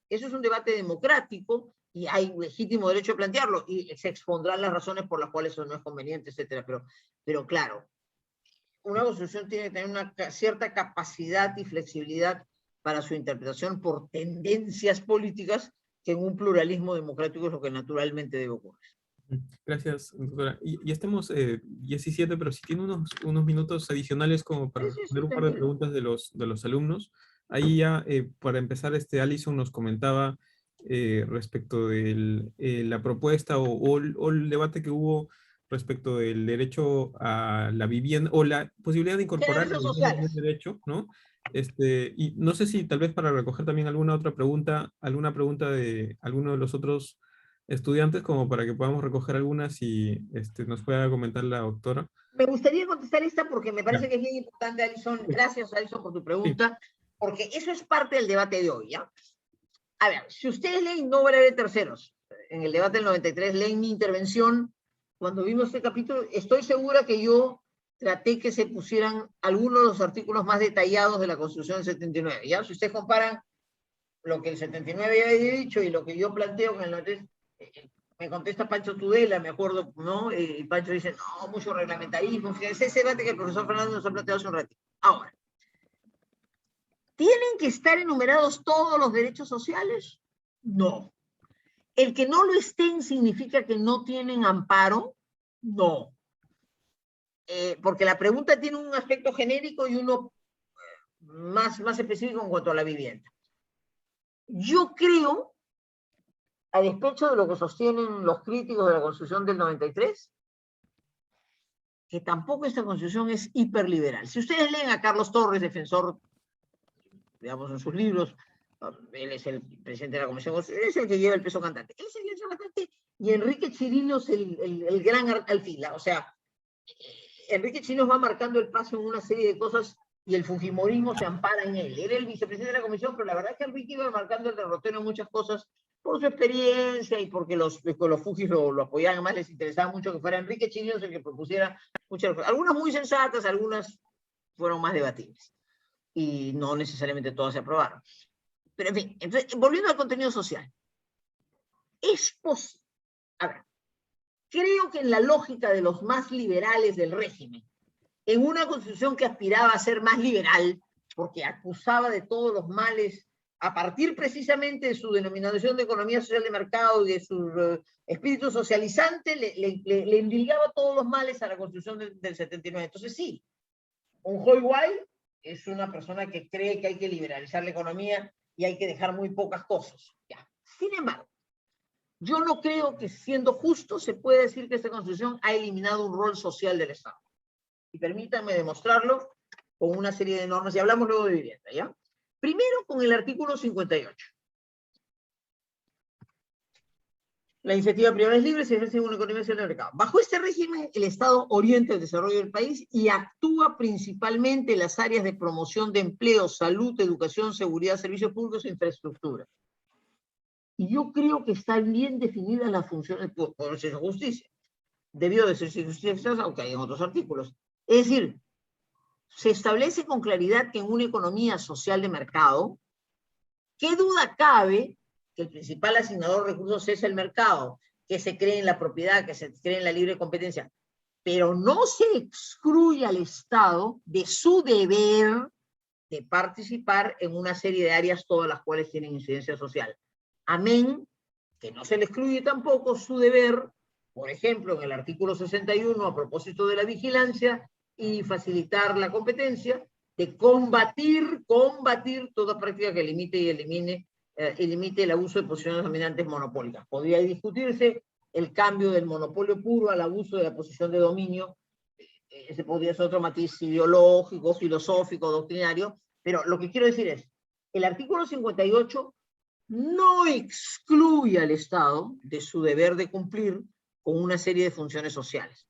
Eso es un debate democrático y hay legítimo derecho a plantearlo y se expondrán las razones por las cuales eso no es conveniente, etcétera. Pero claro, una constitución tiene que tener una cierta capacidad y flexibilidad para su interpretación por tendencias políticas, que en un pluralismo democrático es lo que naturalmente debe ocurrir. Gracias, doctora. Y estamos 17, pero si tiene unos minutos adicionales como para responder un par de preguntas de los alumnos. Ahí ya, para empezar, Alison nos comentaba respecto de la propuesta o el debate que hubo respecto del derecho a la vivienda o la posibilidad de incorporar la vivienda en el derecho, ¿no? Y no sé si tal vez para recoger también alguna pregunta de alguno de los otros estudiantes, como para que podamos recoger algunas y nos pueda comentar la doctora. Me gustaría contestar esta porque me parece que es bien importante, Alison. Gracias, Alison, por tu pregunta, porque eso es parte del debate de hoy, ¿ya? A ver, si ustedes leen No Obra de Terceros, en el debate del 93, leen mi intervención, cuando vimos este capítulo, estoy segura que yo traté que se pusieran algunos de los artículos más detallados de la Constitución del 79, ¿ya? Si ustedes comparan lo que el 79 ya había dicho y lo que yo planteo con el 93, me contesta Pancho Tudela, me acuerdo, ¿no? Y Pancho dice, no, mucho reglamentarismo. Es ese debate que el profesor Fernando nos ha planteado hace un ratito. Ahora, ¿tienen que estar enumerados todos los derechos sociales? No. ¿El que no lo estén significa que no tienen amparo? No. Porque la pregunta tiene un aspecto genérico y uno más específico en cuanto a la vivienda. Yo creo, a despecho de lo que sostienen los críticos de la Constitución del 93, que tampoco esta Constitución es hiperliberal. Si ustedes leen a Carlos Torres, defensor, digamos, en sus libros, él es el presidente de la Comisión, es el que lleva el peso cantante. Él es el peso cantante y Enrique Chirinos el gran alfila. O sea, Enrique Chirinos va marcando el paso en una serie de cosas y el fujimorismo se ampara en él. Era el vicepresidente de la Comisión, pero la verdad es que Enrique iba marcando el derrotero en muchas cosas por su experiencia y porque los fujis lo apoyaban, además les interesaba mucho que fuera Enrique Chirinos el que propusiera muchas cosas. Algunas muy sensatas, algunas fueron más debatibles y no necesariamente todas se aprobaron. Pero en fin, entonces, volviendo al contenido social, es posible. A ver, creo que en la lógica de los más liberales del régimen, en una constitución que aspiraba a ser más liberal, porque acusaba de todos los males, a partir precisamente de su denominación de economía social de mercado y de su espíritu socializante, le endilgaba todos los males a la constitución del 79. Entonces sí, un Hoy Guay es una persona que cree que hay que liberalizar la economía y hay que dejar muy pocas cosas. Ya. Sin embargo, yo no creo que, siendo justo, se puede decir que esta Constitución ha eliminado un rol social del Estado. Y permítanme demostrarlo con una serie de normas, y hablamos luego de vivienda, ¿ya? Primero, con el artículo 58. La iniciativa privada es libre, se ejerce en una economía social de mercado. Bajo este régimen, el Estado orienta el desarrollo del país y actúa principalmente en las áreas de promoción de empleo, salud, educación, seguridad, servicios públicos e infraestructura. Y yo creo que están bien definidas las funciones por el justicia. Debió de ser justicia, aunque hay en otros artículos. Es decir, se establece con claridad que en una economía social de mercado, ¿qué duda cabe que el principal asignador de recursos es el mercado, que se cree en la propiedad, que se cree en la libre competencia? Pero no se excluye al Estado de su deber de participar en una serie de áreas, todas las cuales tienen incidencia social. Amén, que no se le excluye tampoco su deber, por ejemplo, en el artículo 61, a propósito de la vigilancia y facilitar la competencia, de combatir toda práctica que limite y elimine el abuso de posiciones dominantes monopólicas. Podría discutirse el cambio del monopolio puro al abuso de la posición de dominio. Ese podría ser otro matiz ideológico, filosófico, doctrinario, pero lo que quiero decir es, el artículo 58 no excluye al Estado de su deber de cumplir con una serie de funciones sociales.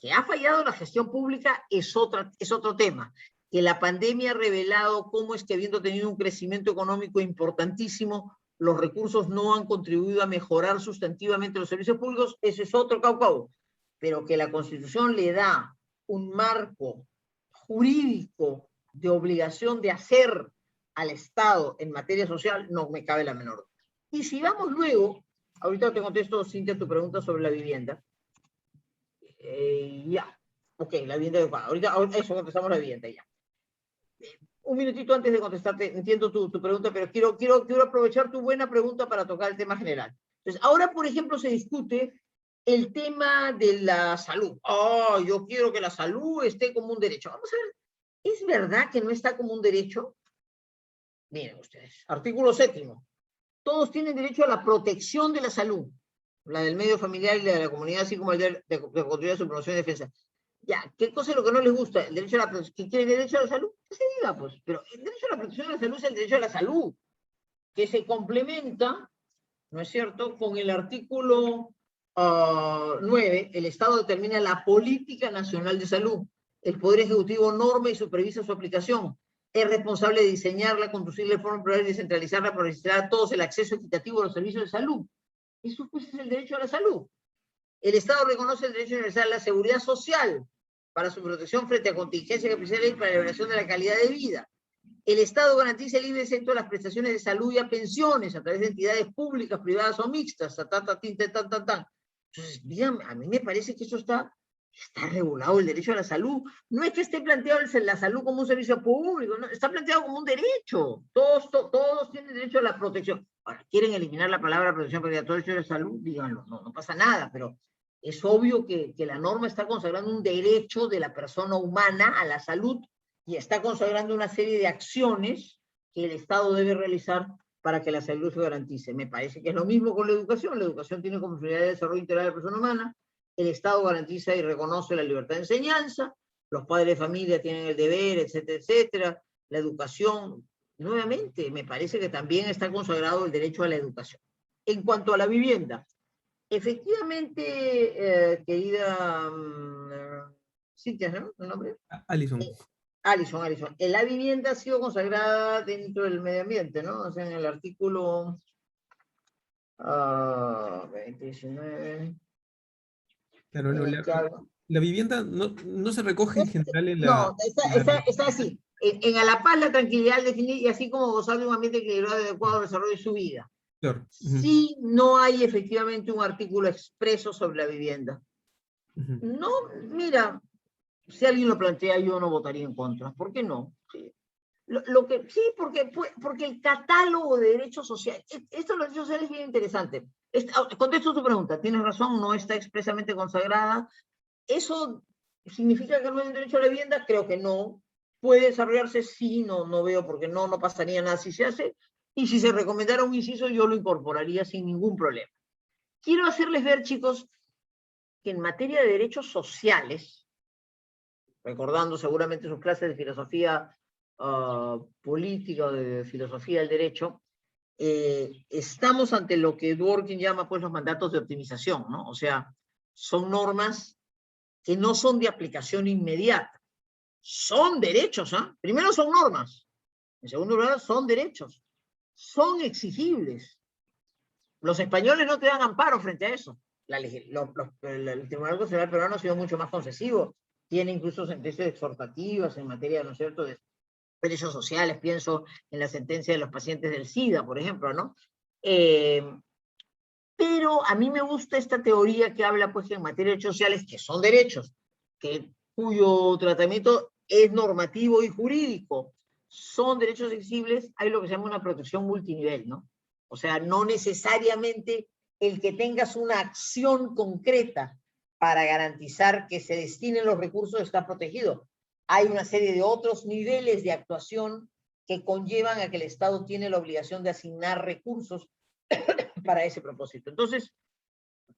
Que ha fallado la gestión pública es otro tema. Que la pandemia ha revelado cómo es que, habiendo tenido un crecimiento económico importantísimo, los recursos no han contribuido a mejorar sustantivamente los servicios públicos, ese es otro caucao. Pero que la Constitución le da un marco jurídico de obligación de hacer al Estado en materia social, no me cabe la menor duda. Y si vamos luego, ahorita te contesto, Cintia, tu pregunta sobre la vivienda. Ya, ok, la vivienda adecuada. Ahorita eso contestamos la vivienda ya. Un minutito antes de contestarte, entiendo tu pregunta, pero quiero aprovechar tu buena pregunta para tocar el tema general. Entonces, ahora, por ejemplo, se discute el tema de la salud. Oh, yo quiero que la salud esté como un derecho. Vamos a ver, ¿es verdad que no está como un derecho? Miren ustedes, artículo 7. Todos tienen derecho a la protección de la salud, la del medio familiar y la de la comunidad, así como el de contribuir a su promoción y defensa. Ya, ¿qué cosa es lo que no les gusta? El derecho a la protección. ¿Quién quiere el derecho a la salud? Que se diga, pues. Pero el derecho a la protección de la salud es el derecho a la salud, que se complementa, ¿no es cierto?, con el artículo 9. El Estado determina la política nacional de salud. El Poder Ejecutivo norma y supervisa su aplicación. Es responsable de diseñarla, conducirla de forma plural y descentralizarla para garantizar a todos el acceso equitativo a los servicios de salud. Eso, pues, es el derecho a la salud. El Estado reconoce el derecho universal a la seguridad social para su protección frente a contingencias capilares y para la elevación de la calidad de vida. El Estado garantiza el libre acceso a las prestaciones de salud y a pensiones a través de entidades públicas, privadas o mixtas. Entonces, díganme, a mí me parece que eso está regulado, el derecho a la salud. No es que esté planteado la salud como un servicio público, no, está planteado como un derecho. Todos tienen derecho a la protección. Ahora, ¿quieren eliminar la palabra protección para todo el derecho a la salud? Díganlo, no pasa nada, pero es obvio que la norma está consagrando un derecho de la persona humana a la salud y está consagrando una serie de acciones que el Estado debe realizar para que la salud se garantice. Me parece que es lo mismo con la educación. La educación tiene como finalidad de desarrollo integral de la persona humana. El Estado garantiza y reconoce la libertad de enseñanza, los padres de familia tienen el deber, etcétera, etcétera. La educación, nuevamente, me parece que también está consagrado el derecho a la educación. En cuanto a la vivienda, efectivamente, querida Cintia, ¿no? ¿El nombre? Alison. Alison. La vivienda ha sido consagrada dentro del medio ambiente, ¿no? O sea, en el artículo 19... Claro, la vivienda no se recoge en general en No, está así. En a la paz, la tranquilidad, definir, y así como gozar de un ambiente equilibrado y adecuado al desarrollo de su vida. Claro. Sí, no hay efectivamente un artículo expreso sobre la vivienda. No, mira, si alguien lo plantea, yo no votaría en contra. ¿Por qué no? Sí. Sí, porque el catálogo de derechos sociales, esto de los derechos sociales es bien interesante. Contesto tu pregunta, tienes razón, no está expresamente consagrada. ¿Eso significa que no hay un derecho a la vivienda? Creo que no. ¿Puede desarrollarse? Sí, no veo porque no pasaría nada si se hace. Y si se recomendara un inciso, yo lo incorporaría sin ningún problema. Quiero hacerles ver, chicos, que en materia de derechos sociales, recordando seguramente sus clases de filosofía política o de filosofía del derecho, estamos ante lo que Dworkin llama pues los mandatos de optimización, ¿no? O sea, son normas que no son de aplicación inmediata. Son derechos, ¿ah? Primero son normas. En segundo lugar, son derechos. Son exigibles. Los españoles no te dan amparo frente a eso. El Tribunal Constitucional peruano ha sido mucho más concesivo. Tiene incluso sentencias exhortativas en materia, ¿no es cierto?, de derechos sociales. Pienso en la sentencia de los pacientes del SIDA, por ejemplo, ¿no? Pero a mí me gusta esta teoría que habla, pues, que en materia de derechos sociales, que son derechos, cuyo tratamiento es normativo y jurídico, son derechos exigibles, hay lo que se llama una protección multinivel, ¿no? O sea, no necesariamente el que tengas una acción concreta para garantizar que se destinen los recursos está protegido. Hay una serie de otros niveles de actuación que conllevan a que el Estado tiene la obligación de asignar recursos para ese propósito. Entonces,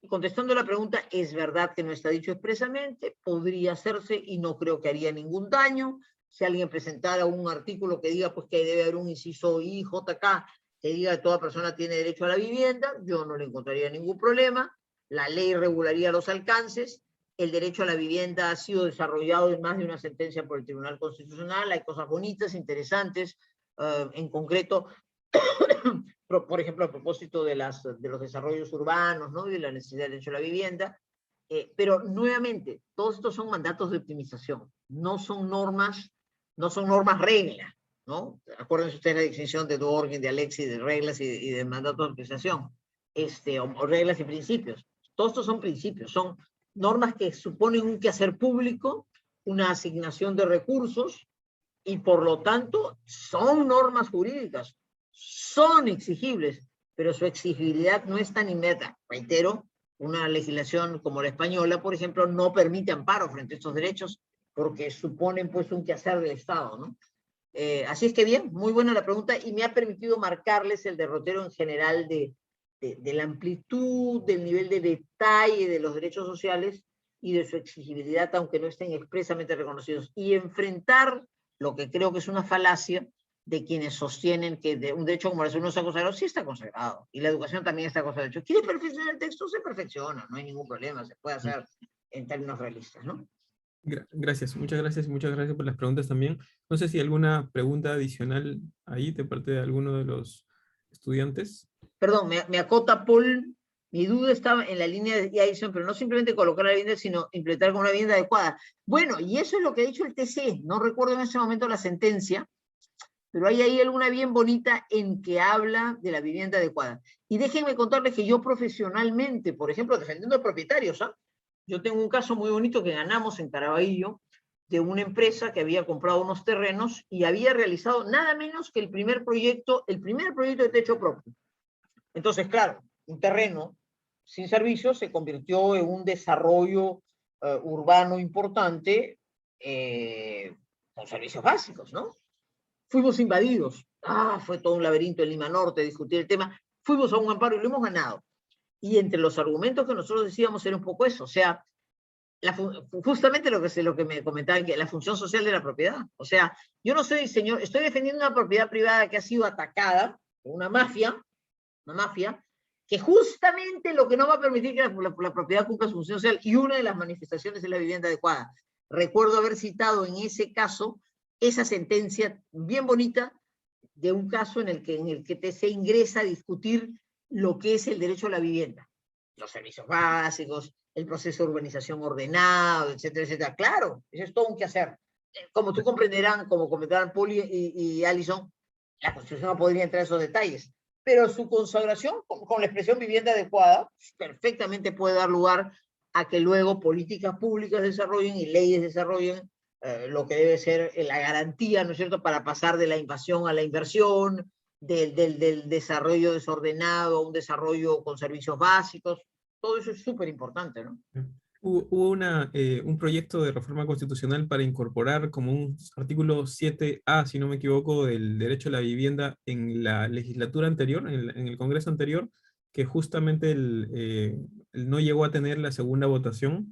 contestando la pregunta, es verdad que no está dicho expresamente, podría hacerse y no creo que haría ningún daño. Si alguien presentara un artículo que diga pues que debe haber un inciso IJK que diga que toda persona tiene derecho a la vivienda, yo no le encontraría ningún problema. La ley regularía los alcances. El derecho a la vivienda ha sido desarrollado en más de una sentencia por el Tribunal Constitucional. Hay cosas bonitas, interesantes. En concreto, por ejemplo, a propósito de los desarrollos urbanos, ¿no?, y de la necesidad del derecho a la vivienda. Pero nuevamente, todos estos son mandatos de optimización, no son normas regla, ¿no? Acuérdense ustedes la distinción de Dworkin, de Alexis, de reglas y de mandatos de optimización, o reglas y principios. Todos estos son principios, son normas que suponen un quehacer público, una asignación de recursos, y por lo tanto son normas jurídicas, son exigibles, pero su exigibilidad no es tan inmediata. Reitero, una legislación como la española, por ejemplo, no permite amparo frente a estos derechos porque suponen pues un quehacer del Estado, ¿no? Así es que bien, muy buena la pregunta y me ha permitido marcarles el derrotero en general de la amplitud, del nivel de detalle de los derechos sociales y de su exigibilidad, aunque no estén expresamente reconocidos, y enfrentar lo que creo que es una falacia de quienes sostienen que un derecho como la salud no está consagrado. Sí está consagrado, y la educación también está consagrada. ¿Quiere perfeccionar el texto? Se perfecciona, no hay ningún problema, se puede hacer en términos realistas, ¿no? Gracias, muchas gracias y muchas gracias por las preguntas también. No sé si hay alguna pregunta adicional ahí de parte de alguno de los estudiantes. Perdón, me acota Paul. Mi duda estaba en la línea de Edison, pero no simplemente colocar la vivienda, sino implementar con una vivienda adecuada. Bueno, y eso es lo que ha dicho el TC. No recuerdo en ese momento la sentencia, pero hay ahí alguna bien bonita en que habla de la vivienda adecuada. Y déjenme contarles que yo profesionalmente, por ejemplo, defendiendo a propietarios, yo tengo un caso muy bonito que ganamos en Caraballo, de una empresa que había comprado unos terrenos y había realizado nada menos que el primer proyecto de techo propio. Entonces, claro, un terreno sin servicios se convirtió en un desarrollo urbano importante con servicios básicos, ¿no? Fuimos invadidos. Fue todo un laberinto en Lima Norte, discutir el tema. Fuimos a un amparo y lo hemos ganado. Y entre los argumentos que nosotros decíamos era un poco eso, o sea, justamente lo que me comentaban, que la función social de la propiedad. O sea, yo no soy señor, estoy defendiendo una propiedad privada que ha sido atacada por una mafia, que justamente lo que no va a permitir que la propiedad cumpla su función social, y una de las manifestaciones es la vivienda adecuada. Recuerdo haber citado en ese caso esa sentencia bien bonita de un caso en el que TC ingresa a discutir lo que es el derecho a la vivienda, los servicios básicos, el proceso de urbanización ordenado, etcétera, etcétera. Claro, eso es todo un quehacer. Como tú comprenderán, como comentaron Paul y Alison, la Constitución no podría entrar en esos detalles, pero su consagración con la expresión vivienda adecuada perfectamente puede dar lugar a que luego políticas públicas desarrollen y leyes desarrollen lo que debe ser la garantía, ¿no es cierto?, para pasar de la invasión a la inversión, del desarrollo desordenado a un desarrollo con servicios básicos. Todo eso es súper importante, ¿no? Hubo un proyecto de reforma constitucional para incorporar como un artículo 7A, si no me equivoco, del derecho a la vivienda en la legislatura anterior, en el Congreso anterior, que justamente no llegó a tener la segunda votación.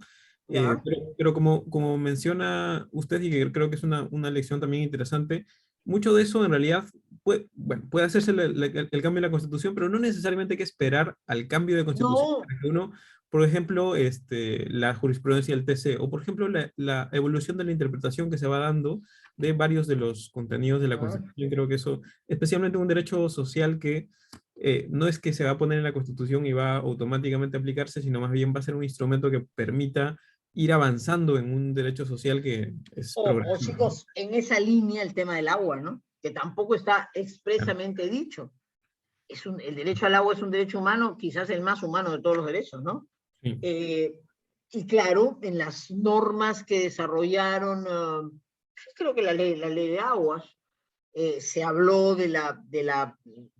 ¿Ya? Pero como menciona usted, y que creo que es una lección también interesante, mucho de eso en realidad puede, bueno, puede hacerse el cambio de la Constitución, pero no necesariamente hay que esperar al cambio de Constitución No, para que uno, por ejemplo, la jurisprudencia del TC, o por ejemplo, la evolución de la interpretación que se va dando de varios de los contenidos de la ah, Constitución. Creo que eso, especialmente un derecho social que no es que se va a poner en la Constitución y va automáticamente a aplicarse, sino más bien va a ser un instrumento que permita ir avanzando en un derecho social que es ojo, progresivo, ¿no? chicos, en esa línea el tema del agua, ¿no? Que tampoco está Claro. expresamente dicho. El derecho al agua es un derecho humano, quizás el más humano de todos los derechos, ¿no? Sí. Eh, y claro, en las normas que desarrollaron, creo que la ley de aguas, se habló de la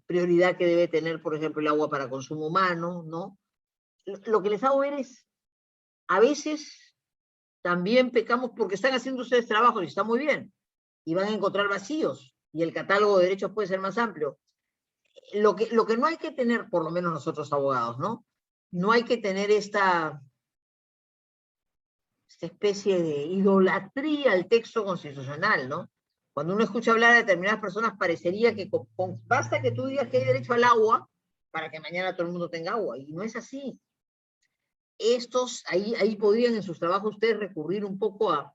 prioridad que debe tener, por ejemplo, el agua para consumo humano, ¿no? Lo que les hago ver es, a veces también pecamos porque están haciendo ustedes trabajos y está muy bien, y van a encontrar vacíos, y el catálogo de derechos puede ser más amplio. Lo que no hay que tener, por lo menos nosotros abogados, ¿no? No hay que tener esta especie de idolatría al texto constitucional, ¿no? Cuando uno escucha hablar a determinadas personas, parecería que basta que tú digas que hay derecho al agua para que mañana todo el mundo tenga agua, y no es así. Ahí podrían en sus trabajos ustedes recurrir un poco a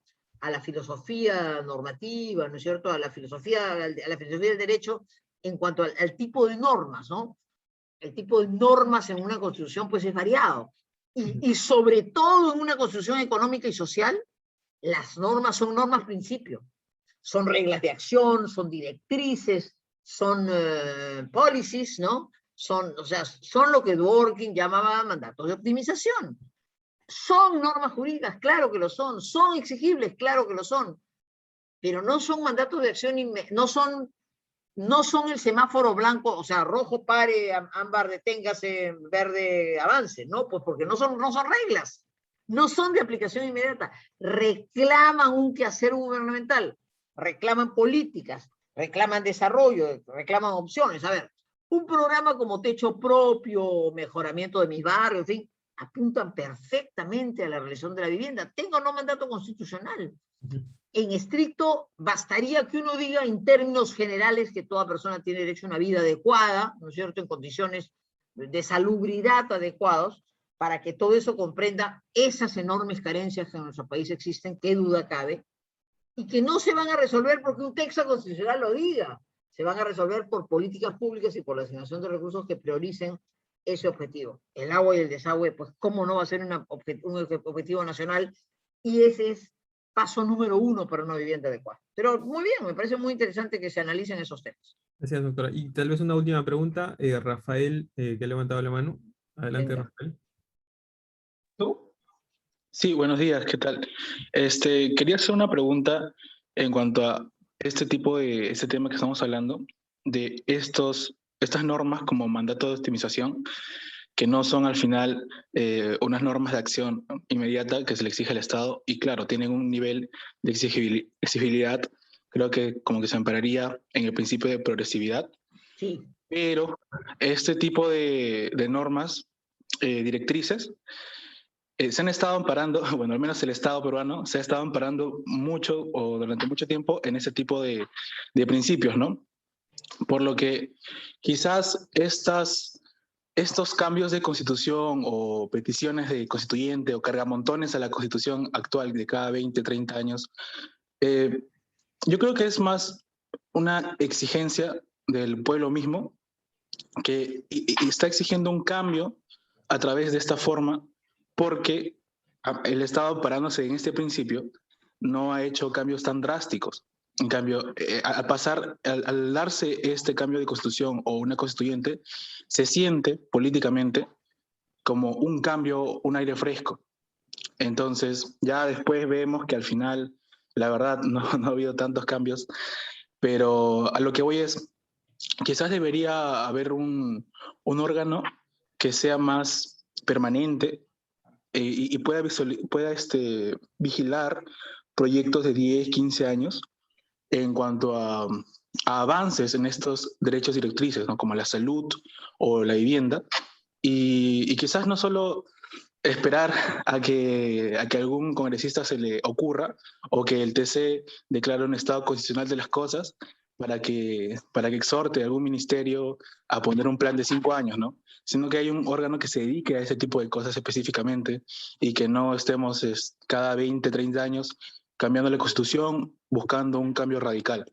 la filosofía normativa, ¿no es cierto? A la filosofía del derecho en cuanto al tipo de normas, ¿no? El tipo de normas en una constitución pues es variado. Y sobre todo en una constitución económica y social, las normas son normas principio, son reglas de acción, son directrices, son policies, ¿no? O sea, son lo que Dworkin llamaba mandatos de optimización. Son normas jurídicas, claro que lo son exigibles, claro que lo son, pero no son mandatos de acción, no son el semáforo blanco, o sea, rojo pare, ámbar deténgase, verde avance, ¿no? Pues porque no son reglas, no son de aplicación inmediata, reclaman un quehacer gubernamental, reclaman políticas, reclaman desarrollo, reclaman opciones. A ver, un programa como Techo Propio, mejoramiento de mis barrios, en fin, apuntan perfectamente a la realización de la vivienda. Tengo no mandato constitucional. En estricto, bastaría que uno diga en términos generales que toda persona tiene derecho a una vida adecuada, ¿no es cierto?, en condiciones de salubridad adecuados, para que todo eso comprenda esas enormes carencias que en nuestro país existen, qué duda cabe, y que no se van a resolver porque un texto constitucional lo diga, se van a resolver por políticas públicas y por la asignación de recursos que prioricen ese objetivo. El agua y el desagüe, pues cómo no va a ser un objetivo nacional, y ese es paso número uno para una vivienda adecuada. Pero muy bien, me parece muy interesante que se analicen esos temas. Gracias, doctora. Y tal vez una última pregunta. Rafael, que ha levantado la mano. Adelante, Venga. Rafael. ¿Tú? Sí, buenos días, ¿qué tal? Quería hacer una pregunta en cuanto a este tema que estamos hablando, de estas normas como mandato de optimización, que no son al final unas normas de acción inmediata que se le exige al Estado, y claro, tienen un nivel de exigibilidad, creo que como que se ampararía en el principio de progresividad, Sí. pero este tipo de normas directrices se han estado amparando, bueno, al menos el Estado peruano se ha estado amparando mucho o durante mucho tiempo en ese tipo de principios, ¿no? Por lo que quizás estos cambios de constitución o peticiones de constituyente o cargamontones a la constitución actual de cada 20, 30 años, eh, yo creo que es más una exigencia del pueblo mismo que y está exigiendo un cambio a través de esta forma porque el Estado, parándose en este principio, no ha hecho cambios tan drásticos. En cambio, al darse este cambio de constitución o una constituyente, se siente políticamente como un cambio, un aire fresco. Entonces, ya después vemos que al final, la verdad, no ha habido tantos cambios, pero a lo que voy es, quizás debería haber un órgano que sea más permanente y pueda, vigilar proyectos de 10, 15 años en cuanto a avances en estos derechos directrices, ¿no? Como la salud o la vivienda, y quizás no solo esperar a que algún congresista se le ocurra o que el TC declare un estado constitucional de las cosas para que exhorte a algún ministerio a poner un plan de 5 años, ¿no? Sino que hay un órgano que se dedique a ese tipo de cosas específicamente y que no estemos cada 20, 30 años cambiando la Constitución, buscando un cambio radical.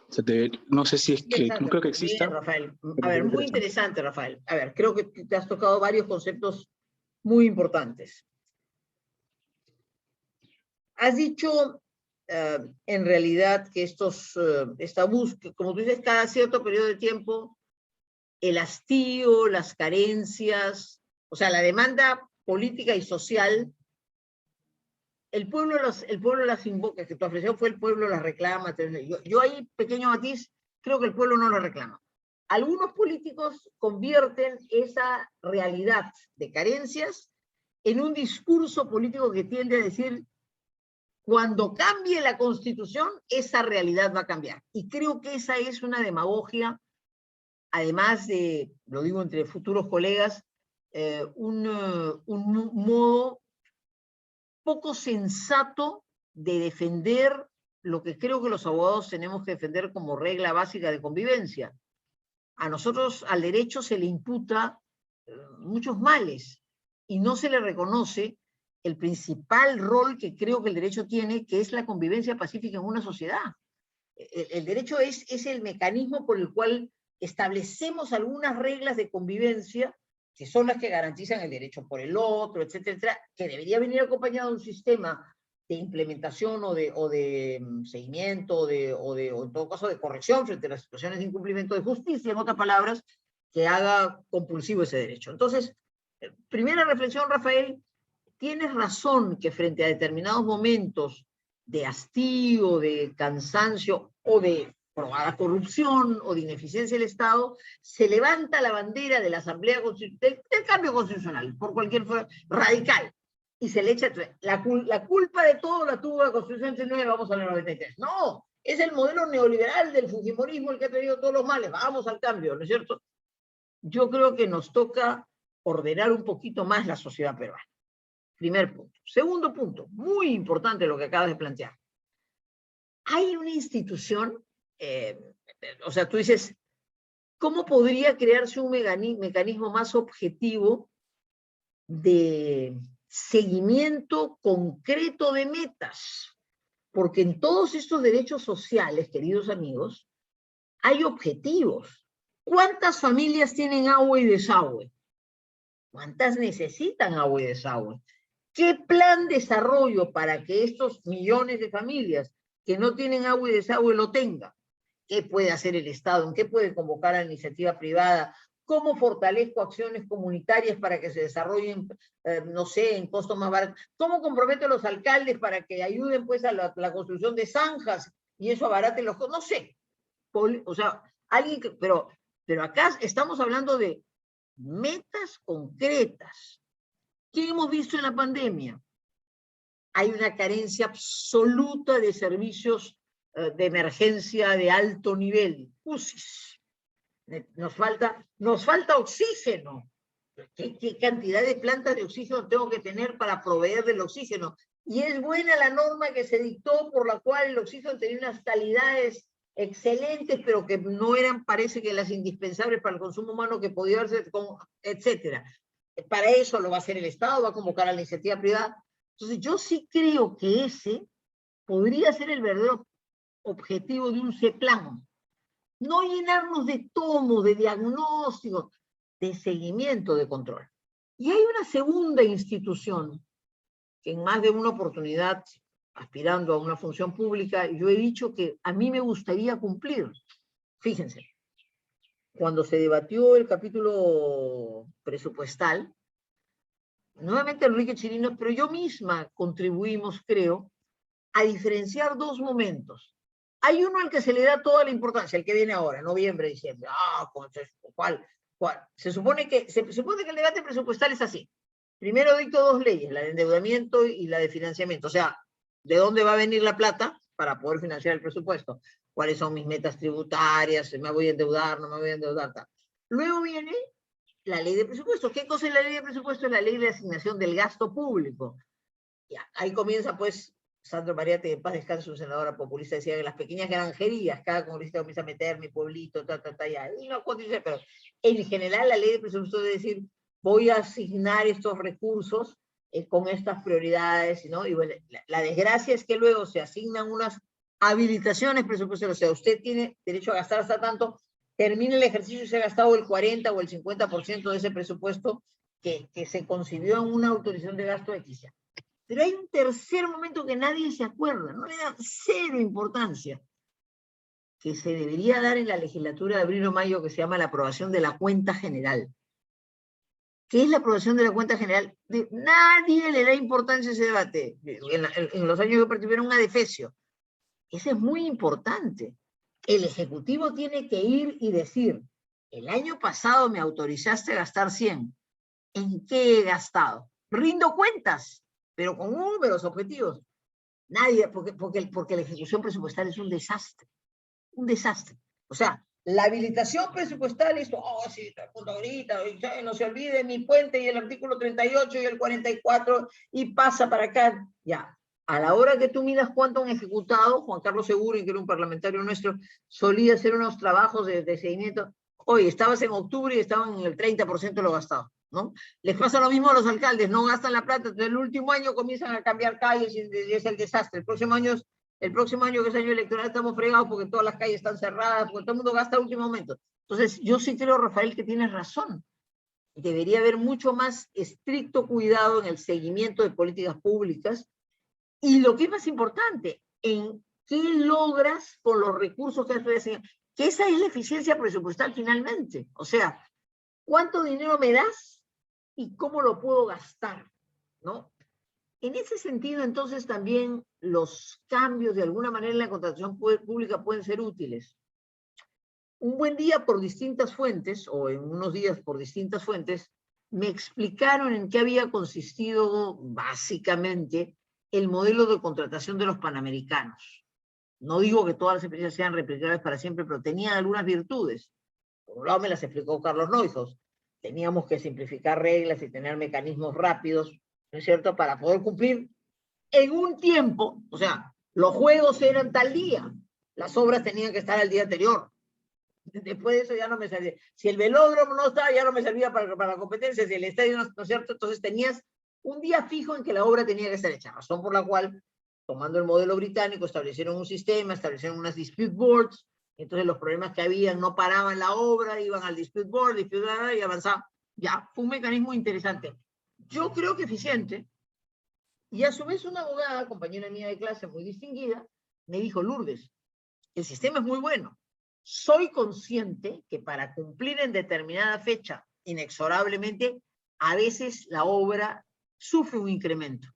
O sea, no sé si es que, no creo que exista. Bien, Rafael. A ver, muy interesante, Rafael. A ver, creo que te has tocado varios conceptos muy importantes. Has dicho, en realidad, que esta búsqueda, como tú dices, cada cierto periodo de tiempo, el hastío, las carencias, o sea, la demanda política y social, el pueblo las invoca, que tu apreciación fue el pueblo las reclama. Yo ahí, pequeño matiz, creo que el pueblo no lo reclama. Algunos políticos convierten esa realidad de carencias en un discurso político que tiende a decir, cuando cambie la Constitución, esa realidad va a cambiar. Y creo que esa es una demagogia, además de, lo digo entre futuros colegas, un modo poco sensato de defender lo que creo que los abogados tenemos que defender como regla básica de convivencia. A nosotros, al derecho, se le imputa muchos males y no se le reconoce el principal rol que creo que el derecho tiene, que es la convivencia pacífica en una sociedad. El derecho es el mecanismo por el cual establecemos algunas reglas de convivencia que son las que garantizan el derecho por el otro, etcétera, etcétera, que debería venir acompañado de un sistema de implementación o de seguimiento o en todo caso de corrección frente a las situaciones de incumplimiento de justicia, en otras palabras, que haga compulsivo ese derecho. Entonces, primera reflexión, Rafael, tienes razón que frente a determinados momentos de hastío, de cansancio o de probada corrupción o de ineficiencia del Estado, se levanta la bandera de la Asamblea Constitucional, del cambio constitucional, por cualquier forma, radical, y se le echa la culpa de todo la tuvo la Constitución 39, vamos a la 93. No, es el modelo neoliberal del fujimorismo el que ha traído todos los males, vamos al cambio, ¿no es cierto? Yo creo que nos toca ordenar un poquito más la sociedad peruana. Primer punto. Segundo punto, muy importante lo que acabas de plantear. Hay una institución, o sea, tú dices, ¿cómo podría crearse un mecanismo más objetivo de seguimiento concreto de metas? Porque en todos estos derechos sociales, queridos amigos, hay objetivos. ¿Cuántas familias tienen agua y desagüe? ¿Cuántas necesitan agua y desagüe? ¿Qué plan de desarrollo para que estos millones de familias que no tienen agua y desagüe lo tengan? ¿Qué puede hacer el Estado? ¿En qué puede convocar a la iniciativa privada? ¿Cómo fortalezco acciones comunitarias para que se desarrollen, no sé, en costos más baratos? ¿Cómo comprometo a los alcaldes para que ayuden pues a la construcción de zanjas y eso abarate los costos? No sé. O sea, pero acá estamos hablando de metas concretas. ¿Qué hemos visto en la pandemia? Hay una carencia absoluta de servicios de emergencia de alto nivel, UCIs. Nos falta oxígeno. ¿Qué cantidad de plantas de oxígeno tengo que tener para proveer del oxígeno? Y es buena la norma que se dictó por la cual el oxígeno tenía unas calidades excelentes, pero que no eran, parece que las indispensables para el consumo humano que podía hacerse, etcétera. Para eso lo va a hacer el Estado, va a convocar a la iniciativa privada. Entonces yo sí creo que ese podría ser el verdadero objetivo de un CEPLAN. No llenarnos de tomos, de diagnósticos, de seguimiento, de control. Y hay una segunda institución que en más de una oportunidad, aspirando a una función pública, yo he dicho que a mí me gustaría cumplir. Fíjense, cuando se debatió el capítulo presupuestal, nuevamente Enrique Chirinos, pero yo misma contribuimos, creo, a diferenciar dos momentos. Hay uno al que se le da toda la importancia, el que viene ahora, noviembre, diciembre. ¿Cuál? Se supone que el debate presupuestal es así. Primero dicto dos leyes, la de endeudamiento y la de financiamiento. O sea, ¿de dónde va a venir la plata para poder financiar el presupuesto? ¿Cuáles son mis metas tributarias? ¿Me voy a endeudar? ¿No me voy a endeudar? Tal. Luego viene la ley de presupuesto. ¿Qué cosa es la ley de presupuesto? Es la ley de asignación del gasto público. Ya, ahí comienza, pues, Sandro Mariate, en paz descanse, su senadora populista, decía que las pequeñas granjerías, cada congresista comienza a meter mi pueblito, ya. Y no, pero en general la ley de presupuesto debe decir, voy a asignar estos recursos con estas prioridades, ¿no? Y bueno, la desgracia es que luego se asignan unas habilitaciones presupuestarias, o sea, usted tiene derecho a gastar hasta tanto, termina el ejercicio y se ha gastado el 40 o el 50% de ese presupuesto que se concibió en una autorización de gasto X. Pero hay un tercer momento que nadie se acuerda, no le da cero importancia, que se debería dar en la legislatura de abril o mayo, que se llama la aprobación de la cuenta general. ¿Qué es la aprobación de la cuenta general? Nadie le da importancia a ese debate. En los años que participaron, un adefesio. Ese es muy importante. El Ejecutivo tiene que ir y decir, el año pasado me autorizaste a gastar 100. ¿En qué he gastado? Rindo cuentas, pero con números objetivos. Nadie, porque la ejecución presupuestaria es un desastre. Un desastre. O sea, la habilitación presupuestaria es, oh, sí, ahorita, no se olvide mi puente y el artículo 38 y el 44 y pasa para acá. Ya. A la hora que tú miras cuánto han ejecutado, Juan Carlos Seguri, que era un parlamentario nuestro, solía hacer unos trabajos de seguimiento. Oye, estabas en octubre y estaban en el 30% de lo gastado, ¿no? Les pasa lo mismo a los alcaldes, no gastan la plata, entonces el último año comienzan a cambiar calles y es el desastre. El próximo año, que es año electoral, estamos fregados porque todas las calles están cerradas, porque todo el mundo gasta al último momento. Entonces, yo sí creo, Rafael, que tienes razón. Debería haber mucho más estricto cuidado en el seguimiento de políticas públicas. Y lo que es más importante, en qué logras con los recursos que has recibido, que esa es la eficiencia presupuestal finalmente. O sea, ¿cuánto dinero me das y cómo lo puedo gastar? ¿No? En ese sentido, entonces, también los cambios de alguna manera en la contratación pública pueden ser útiles. Un buen día por distintas fuentes, o en unos días por distintas fuentes, me explicaron en qué había consistido básicamente el modelo de contratación de los panamericanos. No digo que todas las empresas sean replicables para siempre, pero tenían algunas virtudes. Por un lado me las explicó Carlos Neuhaus. Teníamos que simplificar reglas y tener mecanismos rápidos, ¿no es cierto?, para poder cumplir en un tiempo. O sea, los juegos eran tal día, las obras tenían que estar al día anterior. Después de eso ya no me servía. Si el velódromo no estaba, ya no me servía para la competencia. Si el estadio no es cierto, entonces tenías un día fijo en que la obra tenía que estar hecha. Razón por la cual, tomando el modelo británico, establecieron un sistema, establecieron unas dispute boards. Entonces los problemas que había no paraban la obra, iban al dispute board, y avanzaban. Ya, fue un mecanismo interesante. Yo creo que eficiente. Y a su vez una abogada, compañera mía de clase muy distinguida, me dijo, Lourdes, el sistema es muy bueno. Soy consciente que para cumplir en determinada fecha, inexorablemente, a veces la obra sufre un incremento.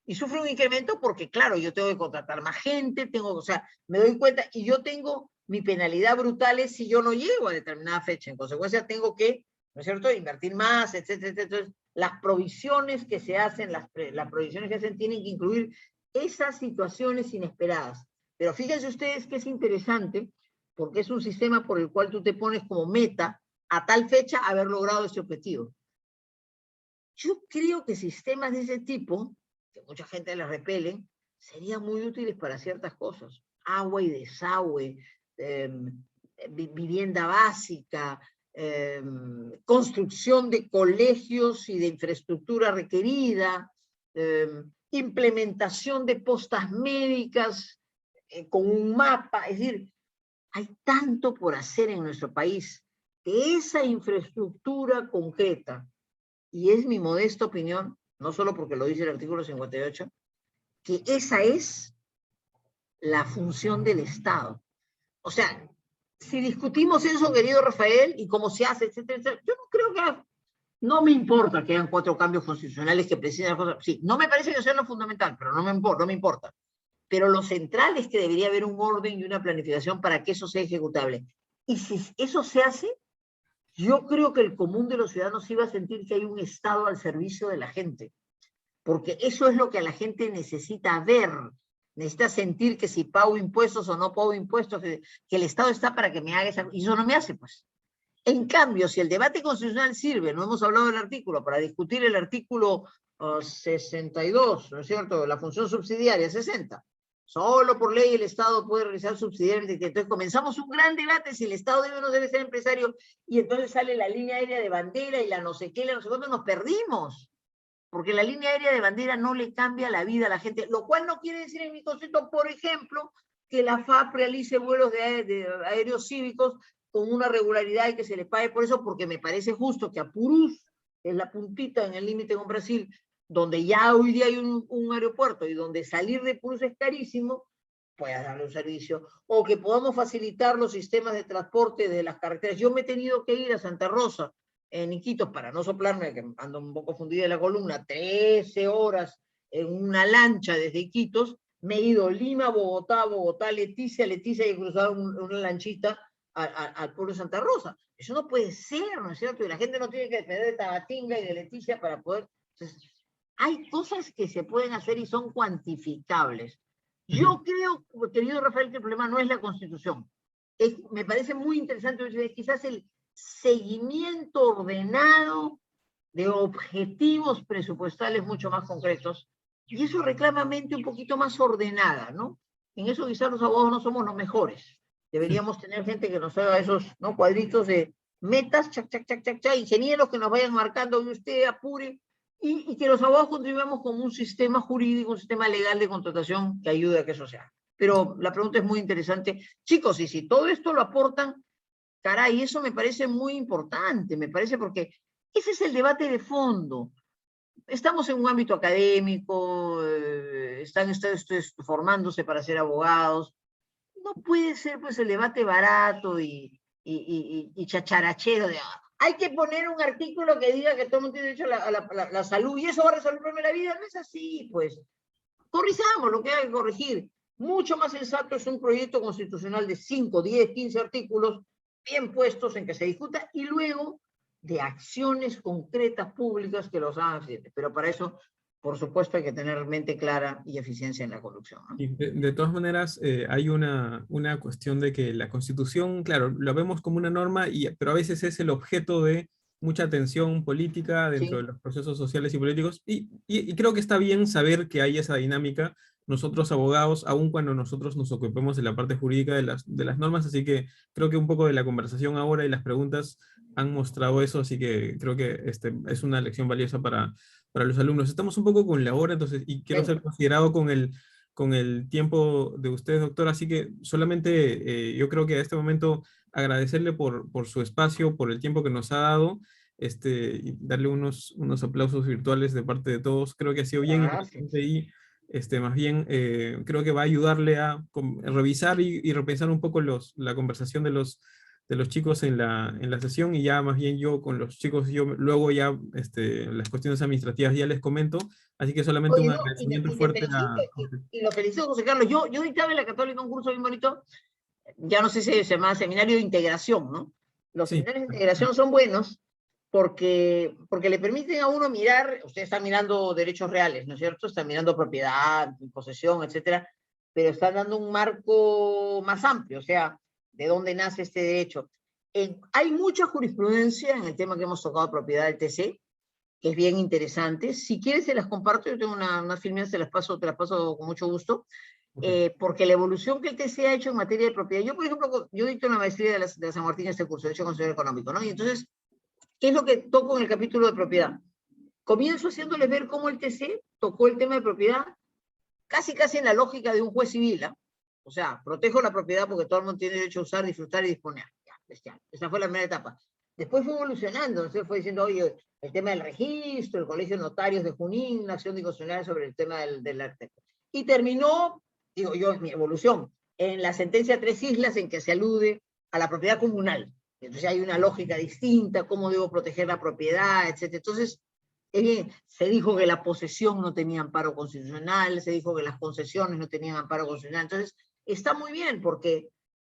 Y sufre un incremento porque, claro, yo tengo que contratar más gente, o sea, me doy cuenta, y yo tengo mi penalidad brutal es si yo no llego a determinada fecha. En consecuencia, tengo que, ¿no es cierto?, invertir más, etcétera, etcétera. Entonces, las provisiones que se hacen, las provisiones que se hacen tienen que incluir esas situaciones inesperadas. Pero fíjense ustedes que es interesante, porque es un sistema por el cual tú te pones como meta a tal fecha haber logrado ese objetivo. Yo creo que sistemas de ese tipo, que mucha gente les repele, serían muy útiles para ciertas cosas. Agua y desagüe, vivienda básica, construcción de colegios y de infraestructura requerida, implementación de postas médicas con un mapa. Es decir, hay tanto por hacer en nuestro país que esa infraestructura concreta, y es mi modesta opinión, no solo porque lo dice el artículo 58, que esa es la función del Estado. O sea, si discutimos eso, querido Rafael, y cómo se hace, etcétera, etcétera, yo no creo que... No me importa que hayan 4 cambios constitucionales que precisen las cosas. Sí, no me parece que sea lo fundamental, pero no me importa. Pero lo central es que debería haber un orden y una planificación para que eso sea ejecutable. Y si eso se hace, yo creo que el común de los ciudadanos iba a sentir que hay un Estado al servicio de la gente, porque eso es lo que a la gente necesita ver, necesita sentir que si pago impuestos o no pago impuestos, que el Estado está para que me haga esa, y eso no me hace, pues. En cambio, si el debate constitucional sirve, no hemos hablado del artículo, para discutir el artículo 62, ¿no es cierto?, la función subsidiaria, 60. Solo por ley el Estado puede realizar subsidiariamente. Entonces comenzamos un gran debate si el Estado debe o no debe ser empresario, y entonces sale la línea aérea de bandera y la no sé qué, la no sé cuánto, nos perdimos. Porque la línea aérea de bandera no le cambia la vida a la gente, lo cual no quiere decir en mi concepto, por ejemplo, que la FAP realice vuelos de aéreos cívicos con una regularidad y que se le pague por eso, porque me parece justo que a Purús, que es la puntita en el límite con Brasil, donde ya hoy día hay un aeropuerto y donde salir de Purús es carísimo, pueda darle un servicio, o que podamos facilitar los sistemas de transporte de las carreteras. Yo me he tenido que ir a Santa Rosa, en Iquitos, para no soplarme, que ando un poco fundida de la columna, 13 horas en una lancha desde Iquitos, me he ido Lima, Bogotá, Bogotá, Leticia, Leticia, y he cruzado una lanchita al pueblo de Santa Rosa. Eso no puede ser, ¿no es cierto? Y la gente no tiene que depender de Tabatinga y de Leticia para poder... Entonces, hay cosas que se pueden hacer y son cuantificables. Yo creo, querido Rafael, que el problema no es la Constitución. Me parece muy interesante, quizás el seguimiento ordenado de objetivos presupuestales mucho más concretos, y eso reclama mente un poquito más ordenada, ¿no? En eso quizás los abogados no somos los mejores. Deberíamos tener gente que nos haga esos, ¿no?, cuadritos de metas, chac, chac, chac, chac, chac, ingenieros que nos vayan marcando, y usted apure, y que los abogados contribuamos con un sistema jurídico, un sistema legal de contratación que ayude a que eso sea. Pero la pregunta es muy interesante. Chicos, y si todo esto lo aportan, caray, eso me parece muy importante, me parece, porque ese es el debate de fondo. Estamos en un ámbito académico, están ustedes formándose para ser abogados. No puede ser pues el debate barato y chacharachero de hay que poner un artículo que diga que todo el mundo tiene derecho a la salud y eso va a resolver el problema de la vida. No es así, pues. Corrijamos lo que hay que corregir. Mucho más sensato es un proyecto constitucional de 5, 10, 15 artículos bien puestos en que se discuta y luego de acciones concretas públicas que los hagan eficientes. Pero para eso, por supuesto, hay que tener mente clara y eficiencia en la corrupción, ¿no? Y de todas maneras, hay una cuestión de que la Constitución, claro, lo vemos como una norma, pero a veces es el objeto de mucha atención política dentro de Sí. los procesos sociales y políticos, y creo que está bien saber que hay esa dinámica, nosotros abogados, aun cuando nosotros nos ocupemos de la parte jurídica de las normas, así que creo que un poco de la conversación ahora y las preguntas han mostrado eso, así que creo que es una lección valiosa para los alumnos. Estamos un poco con la hora, entonces, y quiero ser considerado con el tiempo de ustedes, doctor, así que solamente yo creo que a este momento agradecerle por su espacio, por el tiempo que nos ha dado, y darle unos aplausos virtuales de parte de todos. Creo que ha sido bien interesante y más bien creo que va a ayudarle a revisar y repensar un poco la conversación de los chicos en la sesión, y ya más bien yo con los chicos, yo luego ya las cuestiones administrativas ya les comento, así que solamente Oye, un no, agradecimiento y te fuerte felicito, a... y lo felicito, José Carlos. Yo dictaba en la Católica un curso bien bonito, ya no sé si se llama seminario de integración, ¿no? Los Sí, seminarios de integración son buenos porque le permiten a uno mirar, usted está mirando derechos reales, ¿no es cierto? Está mirando propiedad, posesión, etcétera, pero están dando un marco más amplio, o sea, de dónde nace este derecho. Hay mucha jurisprudencia en el tema que hemos tocado, propiedad del TC, que es bien interesante. Si quieres, se las comparto. Yo tengo unas filminas, te las paso con mucho gusto. okay. Porque la evolución que el TC ha hecho en materia de propiedad, yo, por ejemplo, yo dicto una maestría de la San Martín este curso, de hecho, consejero económico, ¿no? Y entonces, ¿qué es lo que toco en el capítulo de propiedad? Comienzo haciéndoles ver cómo el TC tocó el tema de propiedad casi en la lógica de un juez civil, ¿eh? O sea, protejo la propiedad porque todo el mundo tiene derecho a usar, disfrutar y disponer. Ya, esa fue la primera etapa. Después fue evolucionando, entonces fue diciendo, oye, el tema del registro, el colegio de notarios de Junín, la acción disconstitucional sobre el tema del arquitecto. Y terminó, digo yo, mi evolución, en la sentencia Tres Islas, en que se alude a la propiedad comunal. Entonces hay una lógica distinta, cómo debo proteger la propiedad, etc. Entonces, es bien, se dijo que la posesión no tenía amparo constitucional, se dijo que las concesiones no tenían amparo constitucional. Entonces, está muy bien, porque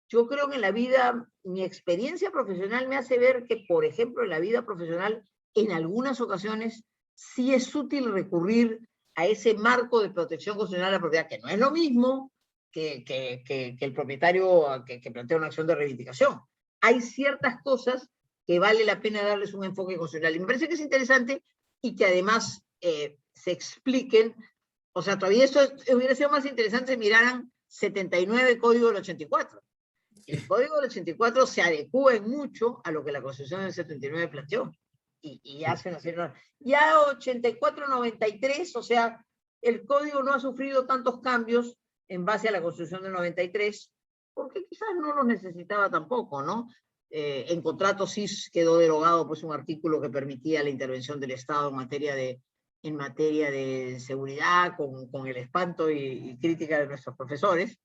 yo creo que en la vida, mi experiencia profesional me hace ver que, por ejemplo, en la vida profesional, en algunas ocasiones, sí es útil recurrir a ese marco de protección constitucional de la propiedad, que no es lo mismo que el propietario que plantea una acción de reivindicación. Hay ciertas cosas que vale la pena darles un enfoque constitucional. Y me parece que es interesante y que además se expliquen. O sea, todavía esto hubiera sido más interesante si miraran 79 Código del 84. El Código del 84 se adecúa en mucho a lo que la Constitución del 79 planteó. Y hace una serie. Ya 84-93, o sea, el Código no ha sufrido tantos cambios en base a la Constitución del 93, porque quizás no lo necesitaba tampoco, ¿no? En contratos sí quedó derogado pues, un artículo que permitía la intervención del Estado en materia de seguridad, con el espanto y crítica de nuestros profesores,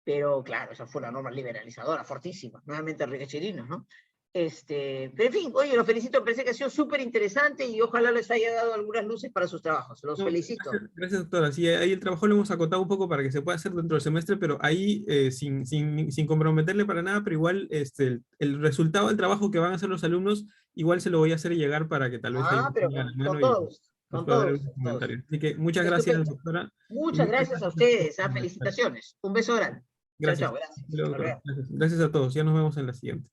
pero claro, esa fue una norma liberalizadora, fortísima, nuevamente Enrique Chirinos, ¿no? Pero en fin, oye, los felicito, me parece que ha sido súper interesante y ojalá les haya dado algunas luces para sus trabajos. Los felicito. Gracias, doctora. Sí, ahí el trabajo lo hemos acotado un poco para que se pueda hacer dentro del semestre, pero ahí sin comprometerle para nada, pero igual el resultado del trabajo que van a hacer los alumnos, igual se lo voy a hacer llegar para que tal vez ahí Pero tenga la con mano y todos, nos con pueda dar todos, algunos todos. comentarios. Así que muchas gracias, Estupendo. doctora. Y Muchas gracias a ustedes, felicitaciones. Un beso grande. Gracias. Chao, gracias. Gracias a todos. Ya nos vemos en la siguiente.